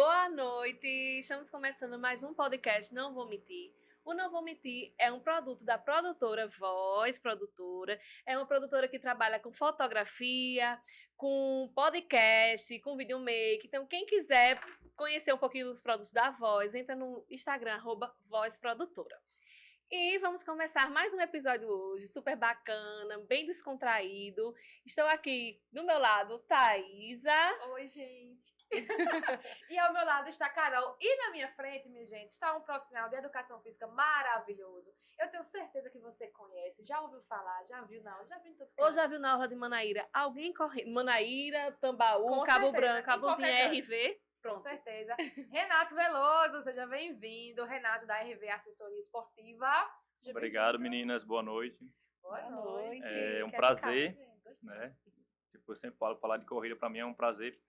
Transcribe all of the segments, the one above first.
Boa noite! Estamos começando mais um podcast Não Vou Mentir. O Não Vou Mentir é um produto da produtora Voz Produtora. É uma produtora que trabalha com fotografia, com podcast, com videomake. Então, quem quiser conhecer um pouquinho dos produtos da Voz, entra no Instagram, @VozProdutora. E vamos começar mais um episódio hoje, super bacana, bem descontraído. Estou aqui do meu lado, Thaisa. Oi, gente. E ao meu lado está a Carol. E na minha frente, minha gente, está um profissional de educação física maravilhoso. Eu tenho certeza que você conhece, já ouviu falar, já viu na aula, já viu em tudo. Ou já viu na aula de Manaíra? Alguém corre... Manaíra, Tambaú, Com Cabo certeza, Branco, em qualquer Cabuzinha canto. RV. Com Pronto. certeza. Renato Veloso, seja bem-vindo. Renato da RV Assessoria Esportiva. Seja Obrigado, bem-vindo. meninas. Boa noite. Boa Boa noite. noite. É um Quer prazer, ficar, gente? Gostei. né? Tipo, eu sempre falo, falar de corrida para mim é um prazer.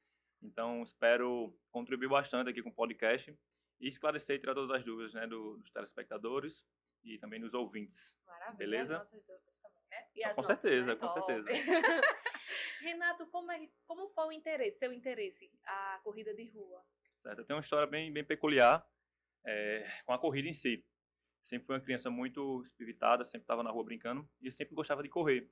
Então, espero contribuir bastante aqui com o podcast e esclarecer e tirar todas as dúvidas, né, dos telespectadores e também dos ouvintes. Maravilha. Beleza? As nossas dúvidas também, né? E Então, as com nossas, certeza, né? com Top. certeza. Renato, como foi o interesse, seu interesse, a corrida de rua? Certo? Eu tenho uma história bem peculiar com a corrida em si. Sempre fui uma criança muito espiritada, sempre estava na rua brincando e eu sempre gostava de correr.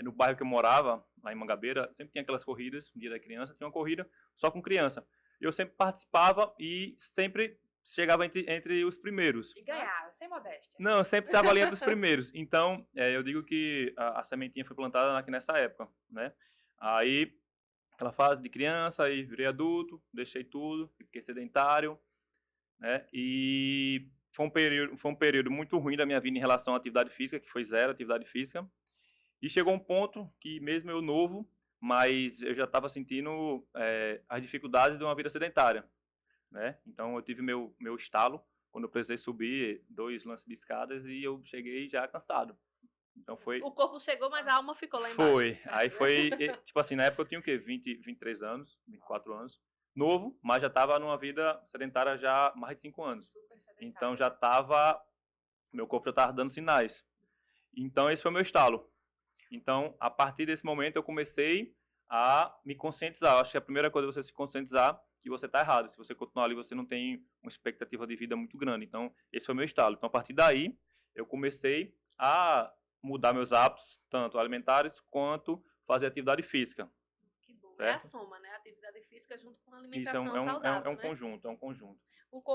No bairro que eu morava, lá em Mangabeira, sempre tinha aquelas corridas, no dia da criança, tinha uma corrida só com criança. Eu sempre participava e sempre chegava entre os primeiros. E ganhar, sem modéstia. Não, eu sempre estava ali entre os primeiros. Então, eu digo que a sementinha foi plantada aqui nessa época, né? Aí, aquela fase de criança, aí virei adulto, deixei tudo, fiquei sedentário, né? E foi um período muito ruim da minha vida em relação à atividade física, que foi zero atividade física. E chegou um ponto que, mesmo eu novo, mas eu já estava sentindo as dificuldades de uma vida sedentária, né? Então, eu tive meu estalo, quando eu precisei subir 2 lances de escadas e eu cheguei já cansado. Então, foi... O corpo chegou, mas a alma ficou lá embaixo. Foi. Aí foi, tipo assim, na época eu tinha o quê? 23 anos, 24 anos. Novo, mas já estava numa vida sedentária já há mais de 5 anos. Super sedentário. Então, já estava... Meu corpo já estava dando sinais. Então, esse foi o meu estalo. Então, a partir desse momento, eu comecei a me conscientizar. Eu acho que a primeira coisa é você se conscientizar que você está errado. Se você continuar ali, você não tem uma expectativa de vida muito grande. Então, esse foi o meu estalo. Então, a partir daí, eu comecei a mudar meus hábitos, tanto alimentares quanto fazer atividade física. Que bom. Certo? É a soma, né? Atividade física junto com a Isso alimentação é saudável, um né? conjunto, é um conjunto.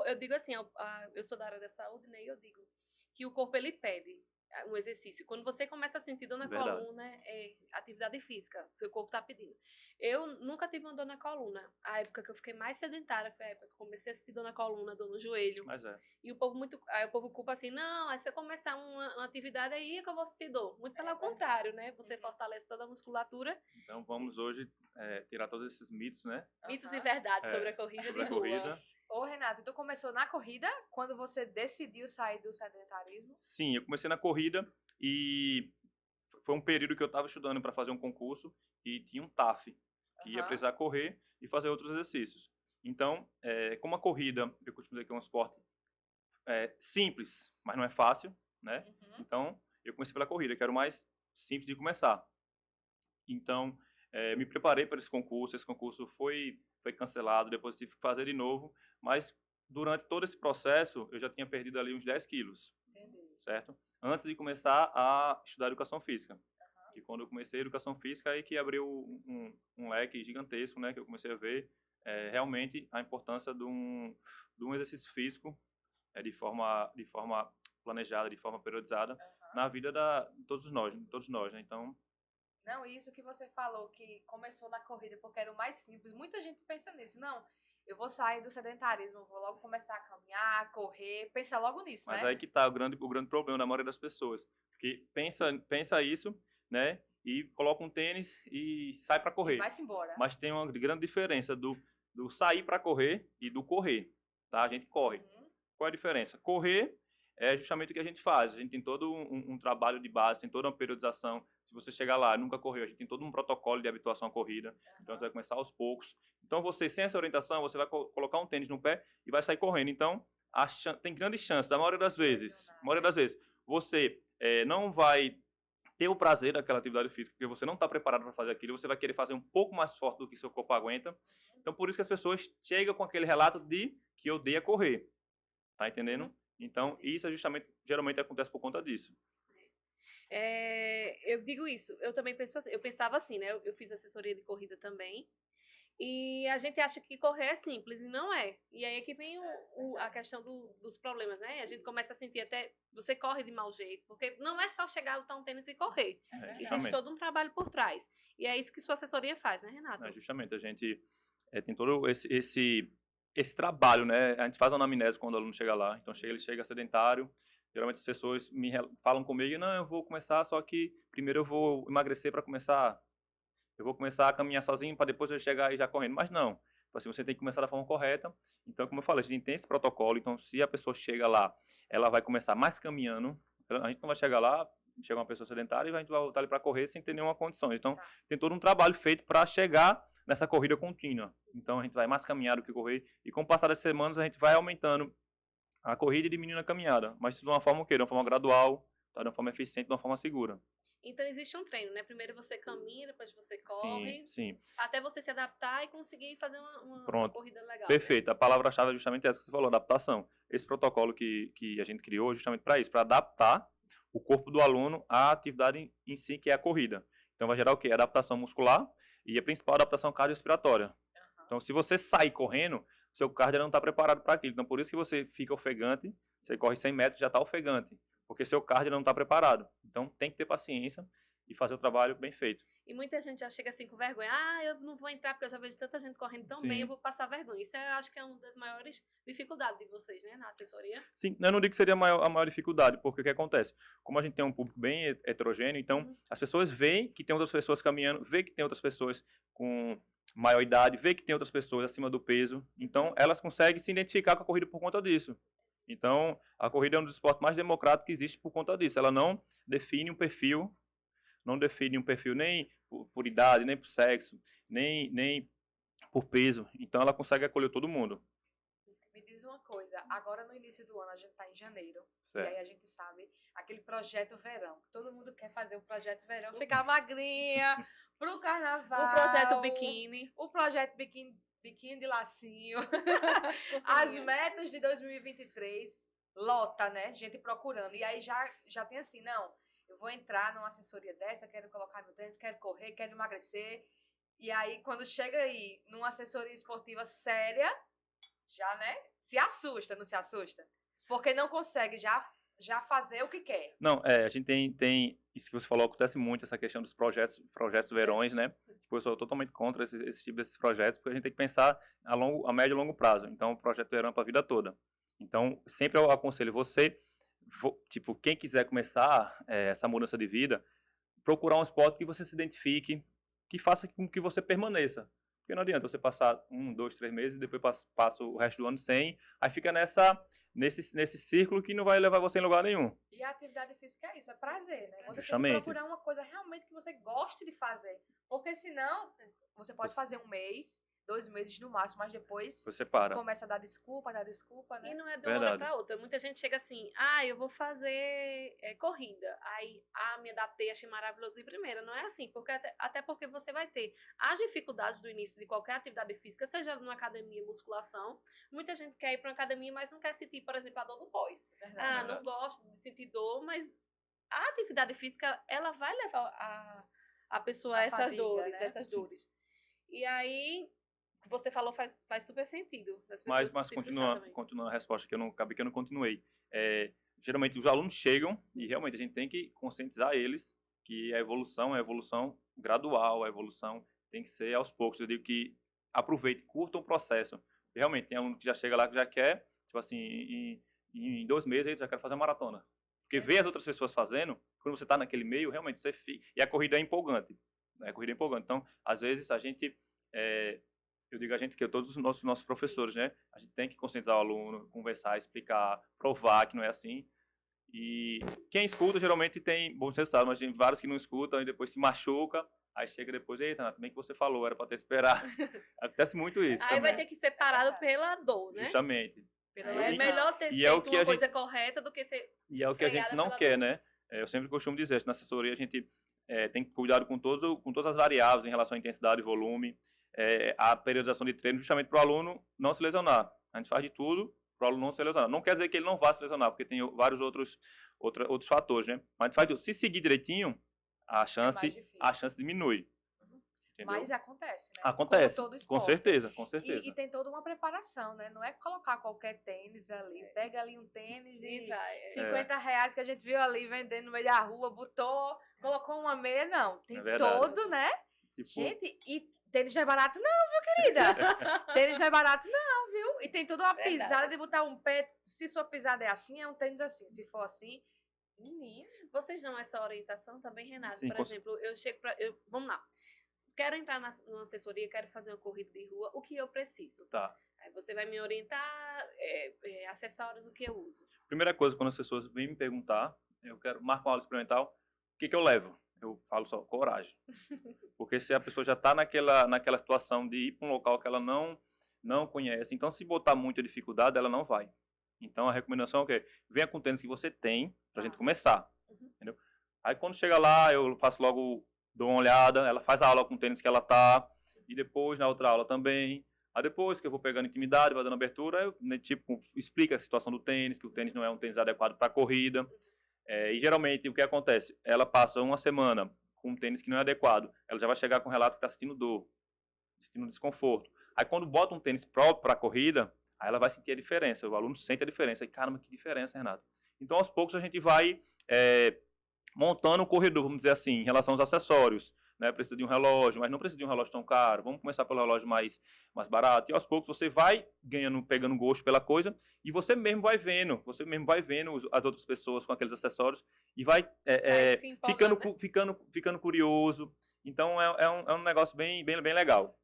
Eu digo assim, eu sou da área da saúde, né? E eu digo que o corpo, ele pede um exercício. Quando você começa a sentir dor na Verdade. coluna, é atividade física. Seu corpo tá pedindo. Eu nunca tive uma dor na coluna. A época que eu fiquei mais sedentária foi a época que eu comecei a sentir dor na coluna, dor no joelho. Mas E o povo aí o povo culpa assim, não, aí se eu começar uma atividade aí é que eu vou sentir dor. Muito pelo contrário, né? Você fortalece toda a musculatura. Então, vamos hoje tirar todos esses mitos, né? Mitos e verdades É, sobre a corrida Sobre de a rua. corrida. Ô, Renato, tu começou na corrida quando você decidiu sair do sedentarismo? Sim, eu comecei na corrida e foi um período que eu estava estudando para fazer um concurso e tinha um TAF, que ia Aham. precisar correr e fazer outros exercícios. Então, como a corrida, eu costumo dizer que é um esporte simples, mas não é fácil, né? Uhum. Então, eu comecei pela corrida, que era o mais simples de começar. Então, me preparei para esse concurso foi cancelado, depois tive que fazer de novo, mas durante todo esse processo, eu já tinha perdido ali uns 10 quilos, Entendi. certo? Antes de começar a estudar educação física. Que quando eu comecei a educação física, aí que abriu um leque gigantesco, né? Que eu comecei a ver realmente a importância de um exercício físico de forma planejada, de forma periodizada, na vida de todos nós, né? Então, Não, isso que você falou, que começou na corrida porque era o mais simples. Muita gente pensa nisso. Não, eu vou sair do sedentarismo, vou logo começar a caminhar, a correr. Pensa logo nisso, mas né? aí que está o grande problema da maioria das pessoas. Porque pensa isso, né? E coloca um tênis e sai para E correr. vai-se embora. Mas tem uma grande diferença do sair para correr e do correr, tá? A gente corre. Uhum. Qual é a diferença? Correr é justamente o que a gente faz. A gente tem todo um trabalho de base, tem toda uma periodização. Se você chegar lá e nunca correu, a gente tem todo um protocolo de habituação à corrida. Então, você vai começar aos poucos. Então, você, sem essa orientação, você vai colocar um tênis no pé e vai sair correndo. Então, tem grandes chances, da maioria das vezes, você não vai ter o prazer daquela atividade física, porque você não está preparado para fazer aquilo, você vai querer fazer um pouco mais forte do que seu corpo aguenta. Então, por isso que as pessoas chegam com aquele relato de que odeia correr. Tá entendendo? Então, isso é justamente, geralmente acontece por conta disso. Eu digo isso, eu também penso assim, eu pensava assim, né? Eu fiz assessoria de corrida também. E a gente acha que correr é simples e não é. E aí é que vem a questão dos problemas, né? A gente começa a sentir até, você corre de mau jeito, porque não é só chegar, botar um tênis e correr. Existe todo um trabalho por trás. E é isso que sua assessoria faz, né, Renato? Justamente, a gente tem todo esse trabalho, né? A gente faz uma anamnese quando o aluno chega lá. Então, ele chega sedentário. Geralmente as pessoas falam comigo, não, eu vou começar, só que primeiro eu vou emagrecer para começar. Eu vou começar a caminhar sozinho para depois eu chegar e já correndo. Mas não. Assim, você tem que começar da forma correta. Então, como eu falei, a gente tem esse protocolo. Então, se a pessoa chega lá, ela vai começar mais caminhando. A gente não vai chegar lá, chega uma pessoa sedentária e a gente vai voltar ali para correr sem ter nenhuma condição. Então, tem todo um trabalho feito para chegar nessa corrida contínua. Então, a gente vai mais caminhar do que correr. E com o passar das semanas, a gente vai aumentando a corrida e diminuindo a caminhada. Mas de uma forma o quê? De uma forma gradual, tá? De uma forma eficiente, de uma forma segura. Então, existe um treino, né? Primeiro você caminha, depois você corre. Sim. Até você se adaptar e conseguir fazer uma corrida legal. Perfeito. Né? A palavra-chave é justamente essa que você falou, adaptação. Esse protocolo que a gente criou é justamente para isso, para adaptar o corpo do aluno à atividade em si, que é a corrida. Então, vai gerar o quê? Adaptação muscular e a principal adaptação cardiorrespiratória. Então, se você sair correndo, seu cardio não está preparado para aquilo. Então, por isso que você fica ofegante, você corre 100 metros e já está ofegante. Porque seu cardio não está preparado. Então, tem que ter paciência e fazer o trabalho bem feito. E muita gente já chega assim com vergonha. Eu não vou entrar porque eu já vejo tanta gente correndo tão bem, eu vou passar vergonha. Isso eu acho que é uma das maiores dificuldades de vocês, né, na assessoria. Sim, eu não digo que seria a maior dificuldade, porque o que acontece? Como a gente tem um público bem heterogêneo, então as pessoas veem que tem outras pessoas caminhando, veem que tem outras pessoas com maior idade, veem que tem outras pessoas acima do peso. Então, elas conseguem se identificar com a corrida por conta disso. Então, a corrida é um dos esportes mais democráticos que existe por conta disso. Ela não define um perfil, nem por idade, nem por sexo, nem por peso. Então, ela consegue acolher todo mundo. Me diz uma coisa, agora no início do ano, a gente está em janeiro, certo. E aí a gente sabe, aquele projeto verão, todo mundo quer fazer o projeto verão, ficar magrinha pro carnaval. O projeto biquíni. O projeto biquíni de lacinho. As metas de 2023, lota, né? Gente procurando. E aí já tem assim, não, eu vou entrar numa assessoria dessa, quero colocar meu tênis, quero correr, quero emagrecer. E aí, quando chega aí numa assessoria esportiva séria, já, né? Se assusta, não se assusta? Porque não consegue já fazer o que quer. Não, a gente tem isso que você falou, acontece muito, essa questão dos projetos verões, né? Tipo, eu sou totalmente contra esse tipo desses projetos, porque a gente tem que pensar a médio e longo prazo. Então, o projeto verão é para a vida toda. Então, sempre eu aconselho você, tipo, quem quiser começar essa mudança de vida, procurar um esporte que você se identifique, que faça com que você permaneça. Porque não adianta você passar 1, 2, 3 meses e depois passa o resto do ano sem, aí fica nesse círculo que não vai levar você em lugar nenhum. E a atividade física é isso, é prazer, né? Você justamente. tem que procurar uma coisa realmente que você goste de fazer. Porque senão, você pode fazer 1 mês, 2 meses no máximo, mas depois você para. Começa a dar desculpa, né? E não é de uma hora para outra. Muita gente chega assim, eu vou fazer corrida. Aí, me adaptei, achei maravilhoso de primeira. Não é assim, porque até porque você vai ter as dificuldades do início de qualquer atividade física, seja numa academia, musculação. Muita gente quer ir para uma academia, mas não quer sentir, por exemplo, a dor do pós. Verdade. Não gosto de sentir dor, mas a atividade física, ela vai levar a pessoa a essas fadiga, dores, né? essas dores. E aí, o que você falou faz super sentido. Mas continuando a resposta, que eu não continuei. Geralmente, os alunos chegam e realmente a gente tem que conscientizar eles que a evolução é a evolução gradual, a evolução tem que ser aos poucos. Eu digo que aproveite, curta o processo. Realmente, tem aluno que já chega lá que já quer, tipo assim, em 2 meses ele já quer fazer uma maratona. Porque vê as outras pessoas fazendo, quando você está naquele meio, realmente você fica... E a corrida é empolgante. Né? A corrida é empolgante. Então, às vezes, a gente... Eu digo a gente que todos os nossos professores, né? A gente tem que conscientizar o aluno, conversar, explicar, provar que não é assim. E quem escuta geralmente tem bons resultados, mas tem vários que não escutam e depois se machuca. Aí chega depois, eita, Nath, bem que você falou, era para ter esperado. Acontece muito isso aí também. Vai ter que ser parado pela dor, né? Justamente. É melhor ter feito uma coisa correta do que ser... E é o que a gente não quer, né? eu sempre costumo dizer, na assessoria a gente tem cuidado com todas as variáveis em relação à intensidade e volume, a periodização de treino, justamente para o aluno não se lesionar. A gente faz de tudo para o aluno não se lesionar. Não quer dizer que ele não vá se lesionar, porque tem vários outros fatores, né? Mas a gente faz tudo. Se seguir direitinho, a chance diminui. Entendeu? Mas acontece, né? Acontece, Como todo com esporte. certeza, com certeza. E tem toda uma preparação, né? Não é colocar qualquer tênis ali. Pega ali um tênis de R$50 que a gente viu ali vendendo no meio da rua, botou, colocou uma meia, não. Tem todo, né? Tipo... Gente, e tênis não é barato não, viu, querida? Tênis não é barato não, viu? E tem toda uma pisada de botar um pé, se sua pisada é assim, é um tênis assim. Se for assim, menino. Vocês dão essa orientação também, Renato? Sim, por exemplo, eu chego para... Vamos lá. Quero entrar numa assessoria, quero fazer uma corrida de rua, o que eu preciso? Tá. Aí você vai me orientar, acessórios do que eu uso. Primeira coisa, quando as pessoas vêm me perguntar, eu quero marcar uma aula experimental, o que eu levo? Eu falo só, coragem. Porque se a pessoa já está naquela situação de ir para um local que ela não conhece, então se botar muita dificuldade, ela não vai. Então a recomendação é o quê? Venha com o tênis que você tem, pra gente começar. Entendeu? Aí quando chega lá, eu faço logo... dou uma olhada, ela faz a aula com o tênis que ela tá, e depois na outra aula também. Aí depois que eu vou pegando intimidade, vai dando abertura, eu explica a situação do tênis, que o tênis não é um tênis adequado para corrida. E geralmente o que acontece? Ela passa uma semana com um tênis que não é adequado, ela já vai chegar com o relato que está sentindo dor, sentindo desconforto. Aí quando bota um tênis próprio para corrida, aí ela vai sentir a diferença, o aluno sente a diferença. E caramba, que diferença, Renato. Então aos poucos a gente vai... montando um corredor, vamos dizer assim, em relação aos acessórios, né? Precisa de um relógio, mas não precisa de um relógio tão caro. Vamos começar pelo relógio mais barato. E aos poucos você vai pegando gosto pela coisa e você mesmo vai vendo as outras pessoas com aqueles acessórios e vai ficando curioso. Então é um negócio bem legal.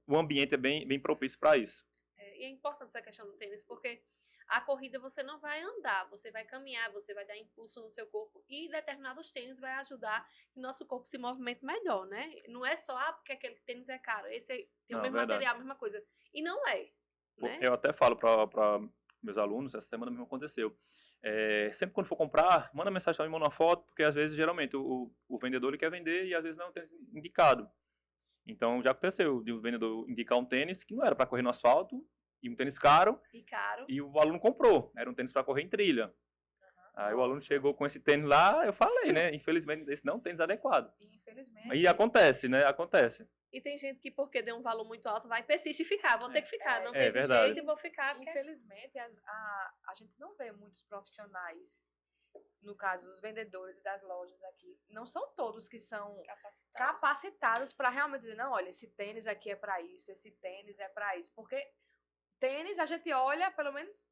O ambiente é bem propício para isso. E é importante essa questão do tênis, porque a corrida você não vai andar, você vai caminhar, você vai dar impulso no seu corpo e determinados tênis vai ajudar que nosso corpo se movimente melhor, né? Não é só, porque aquele tênis é caro, esse tem o mesmo material, a mesma coisa. E não é, né? Eu até falo para meus alunos, essa semana mesmo aconteceu. Sempre quando for comprar, manda mensagem para mim, manda uma foto, porque às vezes, geralmente, o vendedor ele quer vender e às vezes não é um tênis indicado. Então, já aconteceu de o vendedor indicar um tênis que não era para correr no asfalto, e um tênis caro, e o aluno comprou. Era um tênis para correr em trilha. Aí o aluno chegou com esse tênis lá, eu falei, né? Infelizmente, esse não é um tênis adequado. Infelizmente. E acontece, né? Acontece. E tem gente que, porque deu um valor muito alto, vai persistir e ficar. Vou ter que ficar, não tem jeito e vou ficar. Infelizmente, a gente não vê muitos profissionais, no caso, os vendedores das lojas aqui, não são todos que são capacitados para realmente dizer, não, olha, esse tênis aqui é para isso, esse tênis é para isso. Porque tênis, a gente olha, pelo menos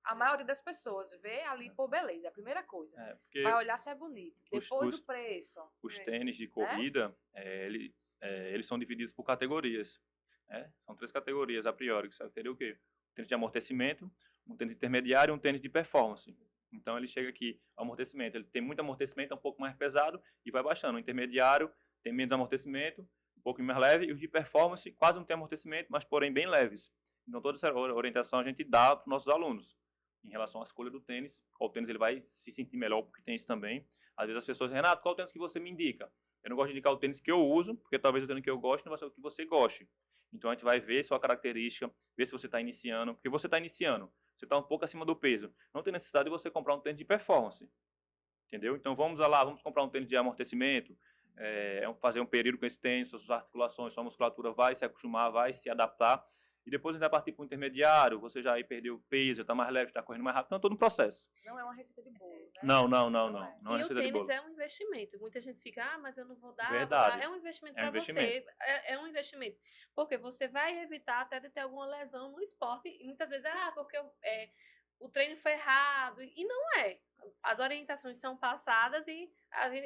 a maioria das pessoas, vê ali por beleza, é a primeira coisa. Vai olhar se é bonito, depois o preço. Os tênis de corrida, eles são divididos por categorias. São 3 categorias a priori, que seria o quê? Um tênis de amortecimento, um tênis intermediário e um tênis de performance. Então ele chega aqui, o amortecimento, ele tem muito amortecimento, é um pouco mais pesado e vai baixando. O intermediário tem menos amortecimento, um pouco mais leve, e os de performance quase não tem amortecimento, mas porém bem leves. Então toda essa orientação a gente dá para os nossos alunos em relação à escolha do tênis, qual tênis ele vai se sentir melhor, porque tem isso também. Às vezes as pessoas, Renato, qual tênis que você me indica? Eu não gosto de indicar o tênis que eu uso, porque talvez o tênis que eu goste não vai ser o que você goste. Então a gente vai ver sua característica, ver se você está iniciando, porque você está iniciando, você está um pouco acima do peso. Não tem necessidade de você comprar um tênis de performance, entendeu? Então vamos lá, vamos comprar um tênis de amortecimento, fazer um período com esse tênis, suas articulações, sua musculatura vai se acostumar, vai se adaptar. E depois a gente vai partir para o intermediário, você já aí perdeu peso, já está mais leve, está correndo mais rápido, então é todo um processo. Não é uma receita de bolo, né? Não é e receita de bolo. O tênis é um investimento. Muita gente fica, mas eu não vou dar. Verdade. Vou dar. É um investimento para você. É um investimento. Porque você vai evitar até de ter alguma lesão no esporte. E muitas vezes, porque o treino foi errado. E não é. As orientações são passadas e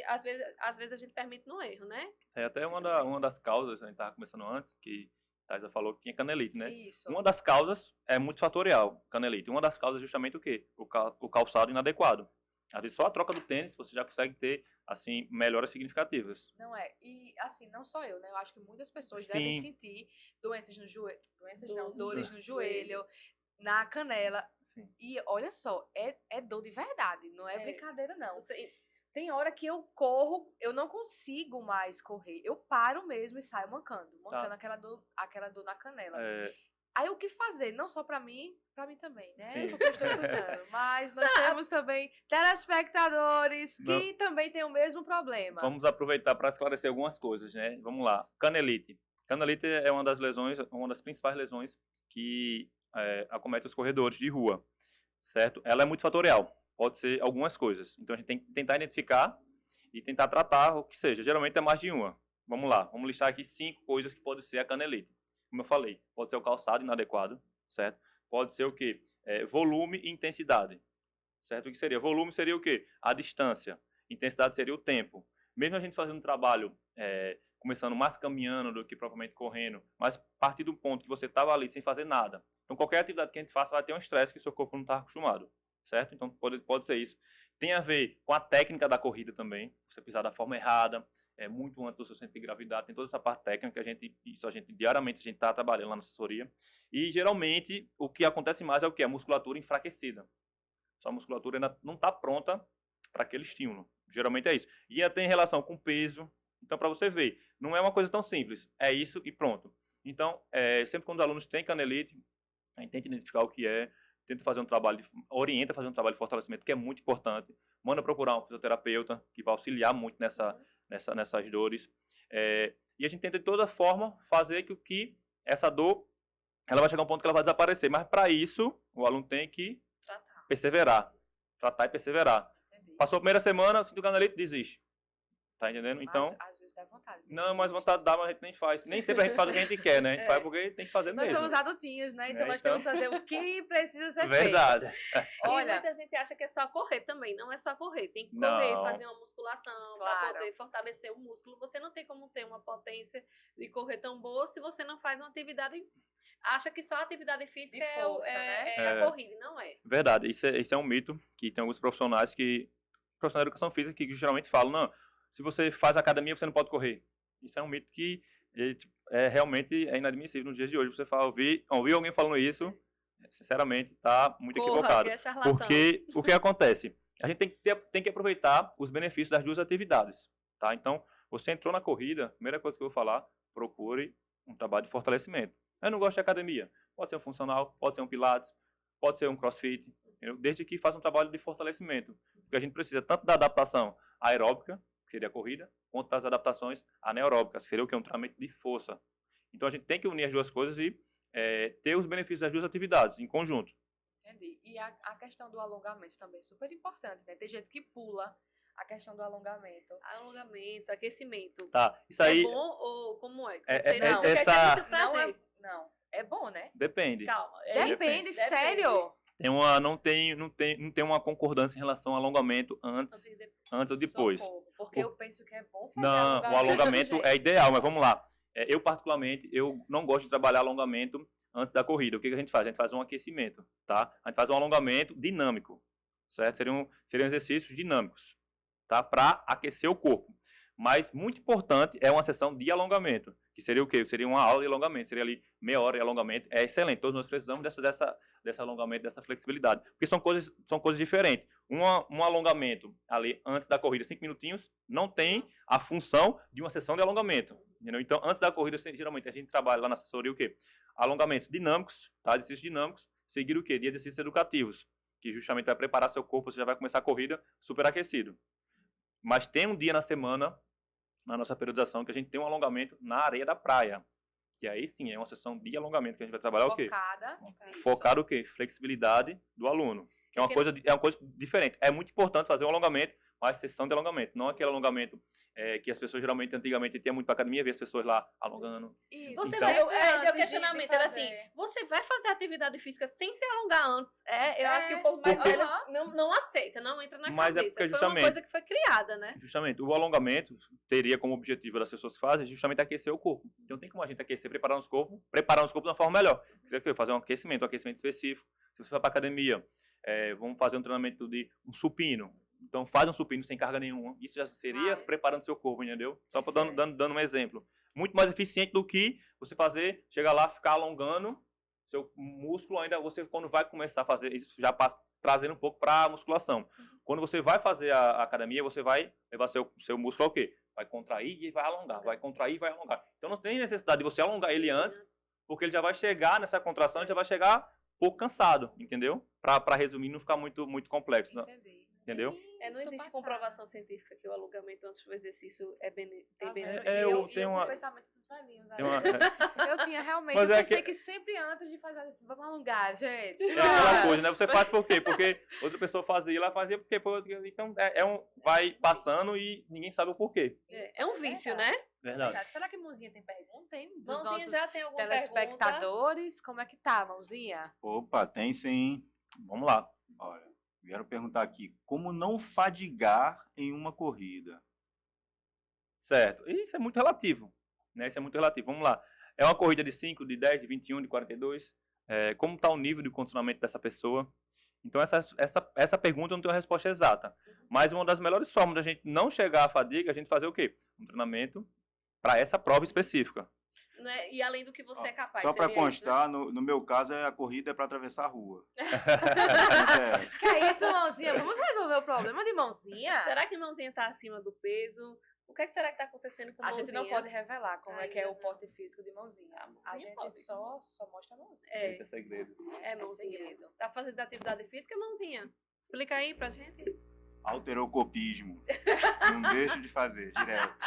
às vezes a gente permite no erro, né? É até uma das causas, a gente estava conversando antes, que Taisa falou que tinha canelite, né? Isso. Uma das causas é multifatorial, canelite. Uma das causas é justamente o quê? O calçado inadequado. Às vezes só a troca do tênis você já consegue ter, assim, melhoras significativas. Não é? E, assim, não só eu, né? Eu acho que muitas pessoas devem sentir doenças no joelho. Dores no joelho, na canela. Sim. E olha só, é dor de verdade, não é brincadeira, não. tem hora que eu corro, eu não consigo mais correr. Eu paro mesmo e saio mancando aquela dor na canela. Aí o que fazer? Não só pra mim também, né? Sim. Porque eu estou estudando. Mas nós temos também telespectadores que também têm o mesmo problema. Vamos aproveitar para esclarecer algumas coisas, né? Vamos lá. Canelite. Canelite é uma das lesões, uma das principais lesões que acomete os corredores de rua, certo? Ela é multifatorial. Pode ser algumas coisas. Então, a gente tem que tentar identificar e tentar tratar o que seja. Geralmente é mais de uma. Vamos lá. Vamos listar aqui 5 coisas que pode ser a canelite. Como eu falei, pode ser o calçado inadequado, certo? Pode ser o quê? Volume e intensidade, certo? O que seria? Volume seria o quê? A distância. Intensidade seria o tempo. Mesmo a gente fazendo um trabalho, começando mais caminhando do que propriamente correndo, mas a partir do ponto que você estava ali sem fazer nada. Então, qualquer atividade que a gente faça vai ter um estresse que o seu corpo não está acostumado, certo? Então, pode ser isso. Tem a ver com a técnica da corrida também. Você pisar da forma errada, muito antes do seu centro de gravidade, tem toda essa parte técnica que a gente diariamente está trabalhando lá na assessoria. E geralmente o que acontece mais é o que? A musculatura enfraquecida. Sua musculatura ainda não está pronta para aquele estímulo. Geralmente é isso. E ainda tem relação com peso. Então, para você ver, não é uma coisa tão simples. É isso e pronto. Então, sempre quando os alunos têm canelite, a gente tenta identificar o que é, tenta fazer um trabalho, orienta a fazer um trabalho de fortalecimento, que é muito importante. Manda procurar um fisioterapeuta, que vai auxiliar muito nessas dores. E a gente tenta de toda forma fazer com que essa dor, ela vai chegar a um ponto que ela vai desaparecer. Mas para isso, o aluno tem que perseverar. Tratar e perseverar. Entendi. Passou a primeira semana, sinto canelite, desiste. Tá entendendo? Então, Às vezes dá vontade. não, mas vontade dá, mas a gente nem faz. Nem sempre a gente faz o que a gente quer, né? A gente faz porque tem que fazer Nós mesmo. somos adultinhos, né? Então Né? nós temos que fazer o que precisa ser Verdade. feito. E Olha, muita gente acha que é só correr também. Não é só correr. Tem que Não. correr, fazer uma musculação para Claro. poder fortalecer o músculo. Você não tem como ter uma potência de correr tão boa se você não faz uma atividade. Acha que só a atividade física De força, né? é a corrida. E não é. Verdade. Isso é um mito que tem alguns profissionais de educação física que geralmente falam, não, se você faz academia, você não pode correr. Isso é um mito que realmente inadmissível nos dias de hoje. Você ouvir alguém falando isso, sinceramente, está muito equivocado. Que é charlatão. Porque o que acontece? A gente tem que aproveitar os benefícios das duas atividades. Tá? Então, você entrou na corrida, a primeira coisa que eu vou falar, procure um trabalho de fortalecimento. Eu não gosto de academia. Pode ser um funcional, pode ser um pilates, pode ser um crossfit, entendeu? Desde que faça um trabalho de fortalecimento. Porque a gente precisa tanto da adaptação aeróbica, que seria a corrida, quanto das adaptações anaeróbicas, que seria o que? Um treinamento de força. Então, a gente tem que unir as duas coisas e ter os benefícios das duas atividades em conjunto. entendi. E a questão do alongamento também é super importante, né? Tem gente que pula a questão do alongamento. Alongamento, aquecimento. Tá, isso aí É bom ou como é? É- Não, essa- quer dizer muito pra Não gente. Não, é bom, né? depende. Calma. Depende, sério? Não tem uma concordância em relação ao alongamento antes ou depois. Socorro, porque eu penso que é bom fazer Não, o alongamento gente. é ideal, mas vamos lá. Eu, particularmente, eu não gosto de trabalhar alongamento antes da corrida. O que a gente faz? A gente faz um aquecimento, tá? A gente faz um alongamento dinâmico, certo? Seriam exercícios dinâmicos, tá? Para aquecer o corpo. Mas, muito importante, é uma sessão de alongamento, que seria o quê? Seria uma aula de alongamento, seria ali meia hora de alongamento. É excelente, todos nós precisamos desse alongamento, dessa flexibilidade, porque são coisas diferentes. Um alongamento ali antes da corrida, 5 minutinhos, não tem a função de uma sessão de alongamento. Entendeu? Então, antes da corrida, geralmente a gente trabalha lá na assessoria o quê? Alongamentos dinâmicos, tá? Exercícios dinâmicos, seguir o quê? De exercícios educativos, que justamente vai preparar seu corpo, você já vai começar a corrida superaquecido. Mas tem um dia na semana, na nossa periodização, que a gente tem um alongamento na areia da praia. Que aí sim, é uma sessão de alongamento que a gente vai trabalhar o quê? Focar o quê? Flexibilidade do aluno. Que é uma coisa diferente. É muito importante fazer um alongamento, mas sessão de alongamento. Não aquele alongamento que as pessoas geralmente, antigamente, tinham muito para academia, ver as pessoas lá alongando. Isso. Você Então- o questionamento era assim, você vai fazer atividade física sem se alongar antes? Eu acho que o povo mais Porque- velho não aceita, não entra na Mas é cabeça. porque Foi justamente- uma coisa que foi criada, né? Justamente, o alongamento teria como objetivo das pessoas que fazem justamente aquecer o corpo. Então tem como a gente aquecer, preparar os corpos de uma forma melhor. Você quer fazer um aquecimento específico. Se você vai para academia, vamos fazer um treinamento de um supino. Então faz um supino sem carga nenhuma. Isso já seria preparando seu corpo, entendeu? Só dando um exemplo. Muito mais eficiente do que você chegar lá, ficar alongando seu músculo ainda, você quando vai começar a fazer isso, já passa trazendo um pouco para a musculação. Quando você vai fazer a academia, você vai levar seu músculo ao quê? Vai contrair e vai alongar, vai contrair e vai alongar. Então não tem necessidade de você alongar ele antes, porque ele já vai chegar nessa contração, ele já vai chegar um pouco cansado, entendeu? Para resumir, não ficar muito complexo, não. Entendi. Entendeu? Não existe comprovação científica que o alongamento antes do exercício tem benefício. Eu tenho o pensamento dos velhinhos. Tem uma, Eu tinha realmente, Mas eu é pensei que sempre antes de fazer isso, vamos alongar, gente. é aquela coisa, né? Você faz por quê? Porque outra pessoa fazia, ela fazia porque então vai passando e ninguém sabe o porquê. É um vício, né? Verdade. Será que Mãozinha tem pergunta, hein? Dos Mãozinha nossos já tem alguma pergunta? telespectadores, como é que tá, Mãozinha? Opa, tem sim. Vamos lá. Olha, vieram perguntar aqui, como não fadigar em uma corrida? Certo. Isso é muito relativo, né? Isso é muito relativo. Vamos lá. É uma corrida de 5, de 10, de 21, de 42? Como está o nível de condicionamento dessa pessoa? Então, essa pergunta eu não tenho uma resposta exata. Mas uma das melhores formas da gente não chegar à fadiga, é a gente fazer o quê? Um treinamento para essa prova específica. Né? E além do que você é capaz. Só para seria isso, né? constar, no meu caso, a corrida é para atravessar a rua. Que é isso, Mãozinha? Vamos resolver o problema de Mãozinha? Será que Mãozinha está acima do peso? O que será que está acontecendo com A Mãozinha? gente não pode revelar como é que é Ainda o não. porte físico de Mãozinha. A A Mãozinha gente pode. só mostra a Mãozinha. É segredo. É, Mãozinha. segredo. Tá fazendo atividade física, Mãozinha? Explica aí pra gente. Alterocopismo. Não deixo de fazer, direto.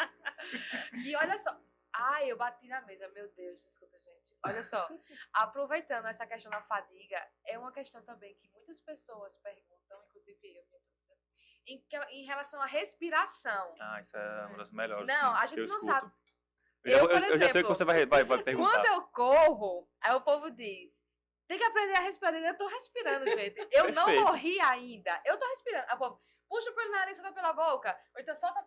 E olha só. Ai, eu bati na mesa, meu Deus, desculpa, gente. Olha só, aproveitando essa questão da fadiga, é uma questão também que muitas pessoas perguntam, inclusive eu, minha dúvida, em relação à respiração. Ah, isso é uma das melhores. Não, sim, a que gente eu não escuto. sabe. Eu por já sei o que exemplo, você vai perguntar. Quando eu corro, aí o povo diz, tem que aprender a respirar. Eu tô respirando, gente. Eu não Perfeito. morri ainda. Eu tô respirando. Aí o povo, puxa pelo nariz, solta pela boca. Ou então solta,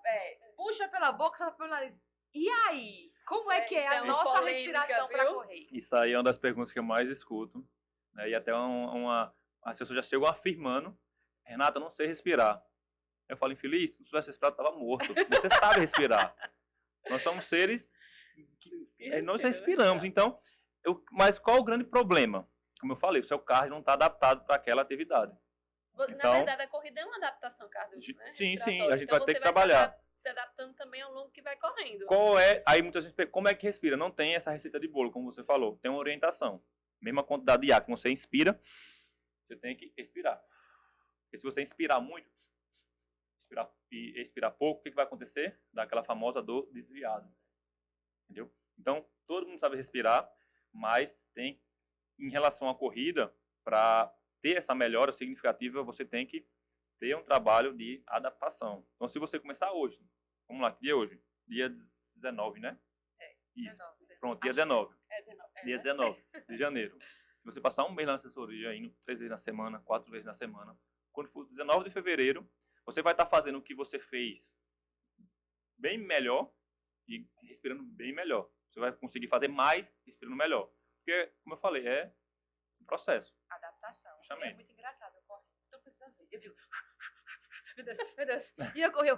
puxa pela boca, solta pelo nariz. E aí? Como é que é Isso é a uma nossa polêmica, respiração pra viu? correr? Isso aí é uma das perguntas que eu mais escuto. Né? E até as pessoas já chegam afirmando, Renata, eu não sei respirar. Eu falo, infeliz, se não tivesse respirado, eu estava morto. Você sabe respirar. Nós somos seres que nós respiramos. Então, mas qual o grande problema? Como eu falei, o seu cardio não está adaptado para aquela atividade. Na Então- verdade, a corrida é uma adaptação cardiovascular, né? Sim, Respiratória. a gente Então, vai ter você que trabalhar. Se adaptando também ao longo que vai correndo. Aí muita gente pergunta, como é que respira? Não tem essa receita de bolo, como você falou. Tem uma orientação. Mesma quantidade de ar que você inspira, você tem que expirar. Porque se você inspirar muito, expirar pouco, o que vai acontecer? Dá aquela famosa dor desviada. Entendeu? Então, todo mundo sabe respirar, mas em relação à corrida, para ter essa melhora significativa, você tem que ter um trabalho de adaptação. Então, se você começar hoje, vamos lá, que dia é hoje? Dia 19, né? Isso. 19. Pronto, dia 19. É 19. Dia 19 de janeiro. Se você passar um mês na assessoria, indo 3 vezes na semana, 4 vezes na semana, quando for 19 de fevereiro, você vai estar fazendo o que você fez bem melhor e respirando bem melhor. Você vai conseguir fazer mais respirando melhor. Porque, como eu falei, é um processo. Adaptação. Justamente. É muito engraçado eu correndo. Você não precisa ver. Eu fico... Meu Deus, meu Deus. E eu corri,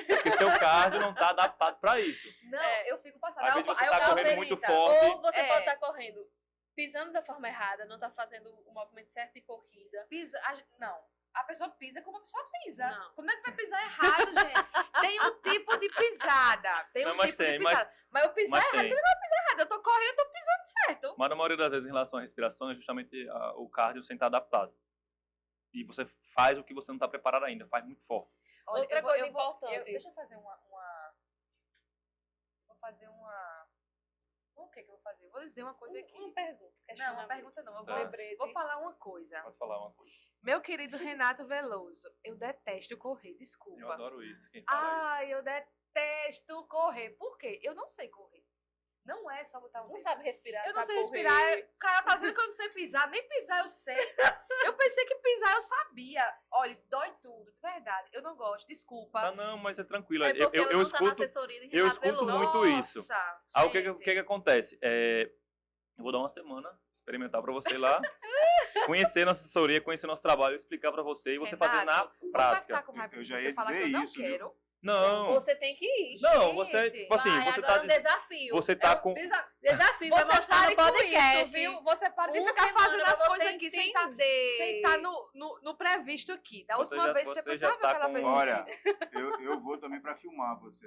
Porque seu cardio não está adaptado para isso. Não, eu fico passada. Às vezes você Aí tá eu correndo feliz, muito tá? forte. Ou você É. pode estar correndo pisando da forma errada, não tá fazendo o movimento certo de corrida. Pisa, não. A pessoa pisa como a pessoa pisa. Não. Como é que vai pisar errado, gente? Tem um tipo de pisada. Tem um Não, mas tipo de tem, mas- pisada. Mas eu pisar Mas errado, tem. errado. Eu tô correndo, eu tô pisando certo. Mas na maioria das vezes, em relação à respiração, é justamente o cardio sem estar adaptado. E você faz o que você não está preparado ainda, faz muito forte. Olha, Outra coisa importante. Deixa eu fazer uma... Vou fazer uma... O que eu vou fazer? Vou dizer uma coisa aqui. Uma pergunta. Não, uma pergunta não. Eu Tá. vou falar uma coisa. Pode falar uma coisa. Meu querido Renato Veloso, eu detesto correr, desculpa. Eu adoro isso, quem fala Ai, eu detesto correr. Por quê? Eu não sei correr. Não é só botar um Não dedo. sabe respirar. Eu não sabe sei correr. respirar. O cara tá dizendo que eu não sei pisar. Nem pisar eu sei. Eu pensei que pisar eu sabia. Olha, dói tudo, de verdade. Eu não gosto, desculpa. Tá, não, mas é tranquilo. É porque ela Eu não tá na escuto, assessoria de eu Renato escuto Veloso. muito isso. Nossa, Aí o que gente. acontece? Eu vou dar uma semana, experimentar pra você lá, conhecer nossa assessoria, conhecer nosso trabalho, explicar pra você e você fazer na Renato, o povo vai prática. ficar com raiva Eu de já você ia falar dizer que eu não isso, viu? quero. Não, Você tem que ir. não, você, gente. tipo assim, Vai, você agora tá um dizendo, desafio. você tá com, Desafio, vai Você mostrar pare no com podcast. isso, viu? Você para de Uma ficar semana fazendo pra as coisas você aqui entender. sem estar no previsto aqui. Da Você última já- vez você você já sabe o tá que ela com- fez Olha, comigo. eu vou também para filmar você.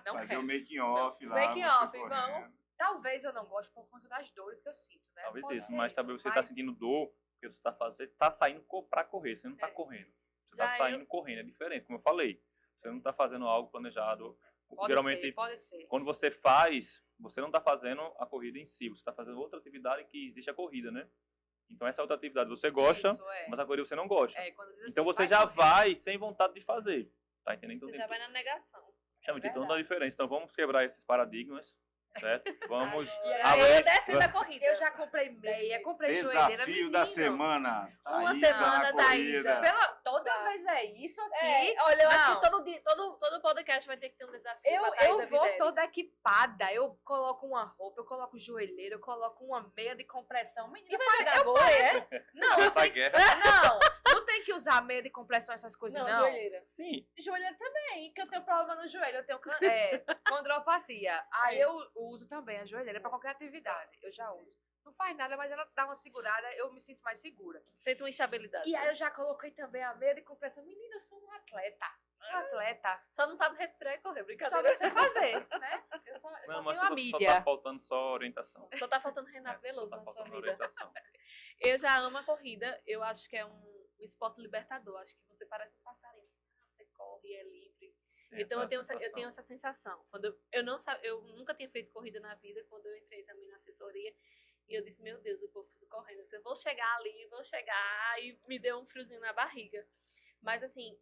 Não Fazer quero. o making off lá. Making você off, correndo. vamos. Talvez eu não goste por conta das dores que eu sinto, né? talvez Pode isso, ser mas talvez você tá mas sentindo dor, porque você tá fazendo, tá saindo pra correr, você não tá É. correndo. Você Já tá saindo correndo, é diferente, como eu falei. Você não tá fazendo algo planejado. Pode Geralmente, ser, pode ser. quando você faz, você não está fazendo a corrida em si, você está fazendo outra atividade que existe a corrida, né? Então essa outra atividade você gosta, Isso, é. mas a corrida você não gosta. É, quando diz Então assim, você já correr. vai sem vontade de fazer. Tá entendendo? Então Você tem já vai na negação. Chama de verdade. toda a diferença. Então vamos quebrar esses paradigmas, certo? Vamos E aí abrir. eu defendo a corrida. Eu já comprei meia, comprei joelheira, Desafio da menino. semana. Uma Thaísa semana, na Thaísa. corrida. Toda Tá. vez é isso aqui. Olha, eu acho Não. que todo podcast vai ter que ter um desafio. Eu, pra Thaísa eu vou Videlis. toda equipada, eu coloco uma roupa, eu coloco joelheira, eu coloco uma meia de compressão. Menina, Eu vou, é? Não, Pra tem, guerra. não tem que usar meia de compressão, essas coisas, Não, não. joelheira. Sim. Joelheira também, que eu tenho problema no joelho, eu tenho condropatia. Aí eu uso também a joelheira pra qualquer atividade, eu já uso. Não faz nada, mas ela dá uma segurada, eu me sinto mais segura. Sente uma instabilidade. E aí eu já coloquei também a meia de compressão. Menina, eu sou um atleta. Um atleta. Só não sabe respirar e correr, Só brincadeira. você fazer, né? Eu só Não, mas tenho a só mídia. tá faltando só orientação. Só tá faltando Renato Só Veloso tá na sua faltando vida. orientação. Eu já amo a corrida. Eu acho que é um esporte libertador. Acho que você parece um passarinho. Assim, você corre, é livre. Tem Então essa eu sensação. tenho essa sensação. Quando eu não eu nunca tinha feito corrida na vida, quando eu entrei também na assessoria, e eu disse, meu Deus, o povo tudo correndo. Eu vou chegar ali, vou chegar, e me deu um friozinho na barriga. Mas assim,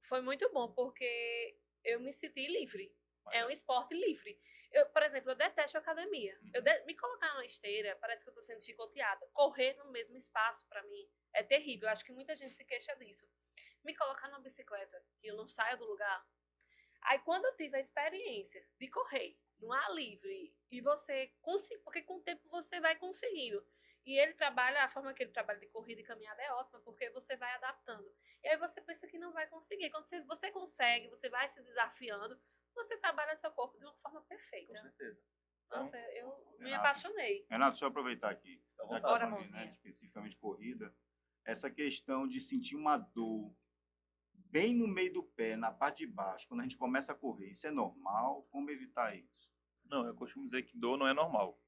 foi muito bom, porque eu me senti livre. É um esporte livre. Eu, por exemplo, eu detesto academia. Me colocar numa esteira, parece que eu tô sendo chicoteada. Correr no mesmo espaço, pra mim, é terrível. Acho que muita gente se queixa disso. Me colocar numa bicicleta, que eu não saio do lugar. Aí, quando eu tive a experiência de correr no ar livre, e você consegue, porque com o tempo você vai conseguindo. E ele trabalha, a forma que ele trabalha de corrida e caminhada é ótima, porque você vai adaptando. E aí você pensa que não vai conseguir. Quando você consegue, você vai se desafiando, você trabalha seu corpo de uma forma perfeita. Com certeza. Nossa, eu me Renato. apaixonei. Renato, deixa eu aproveitar aqui. Então, Já que bora, tá falando, mãozinha. especificamente corrida. Essa questão de sentir uma dor bem no meio do pé, na parte de baixo, quando a gente começa a correr, isso é normal? Como evitar isso? Não, eu costumo dizer que dor não é normal.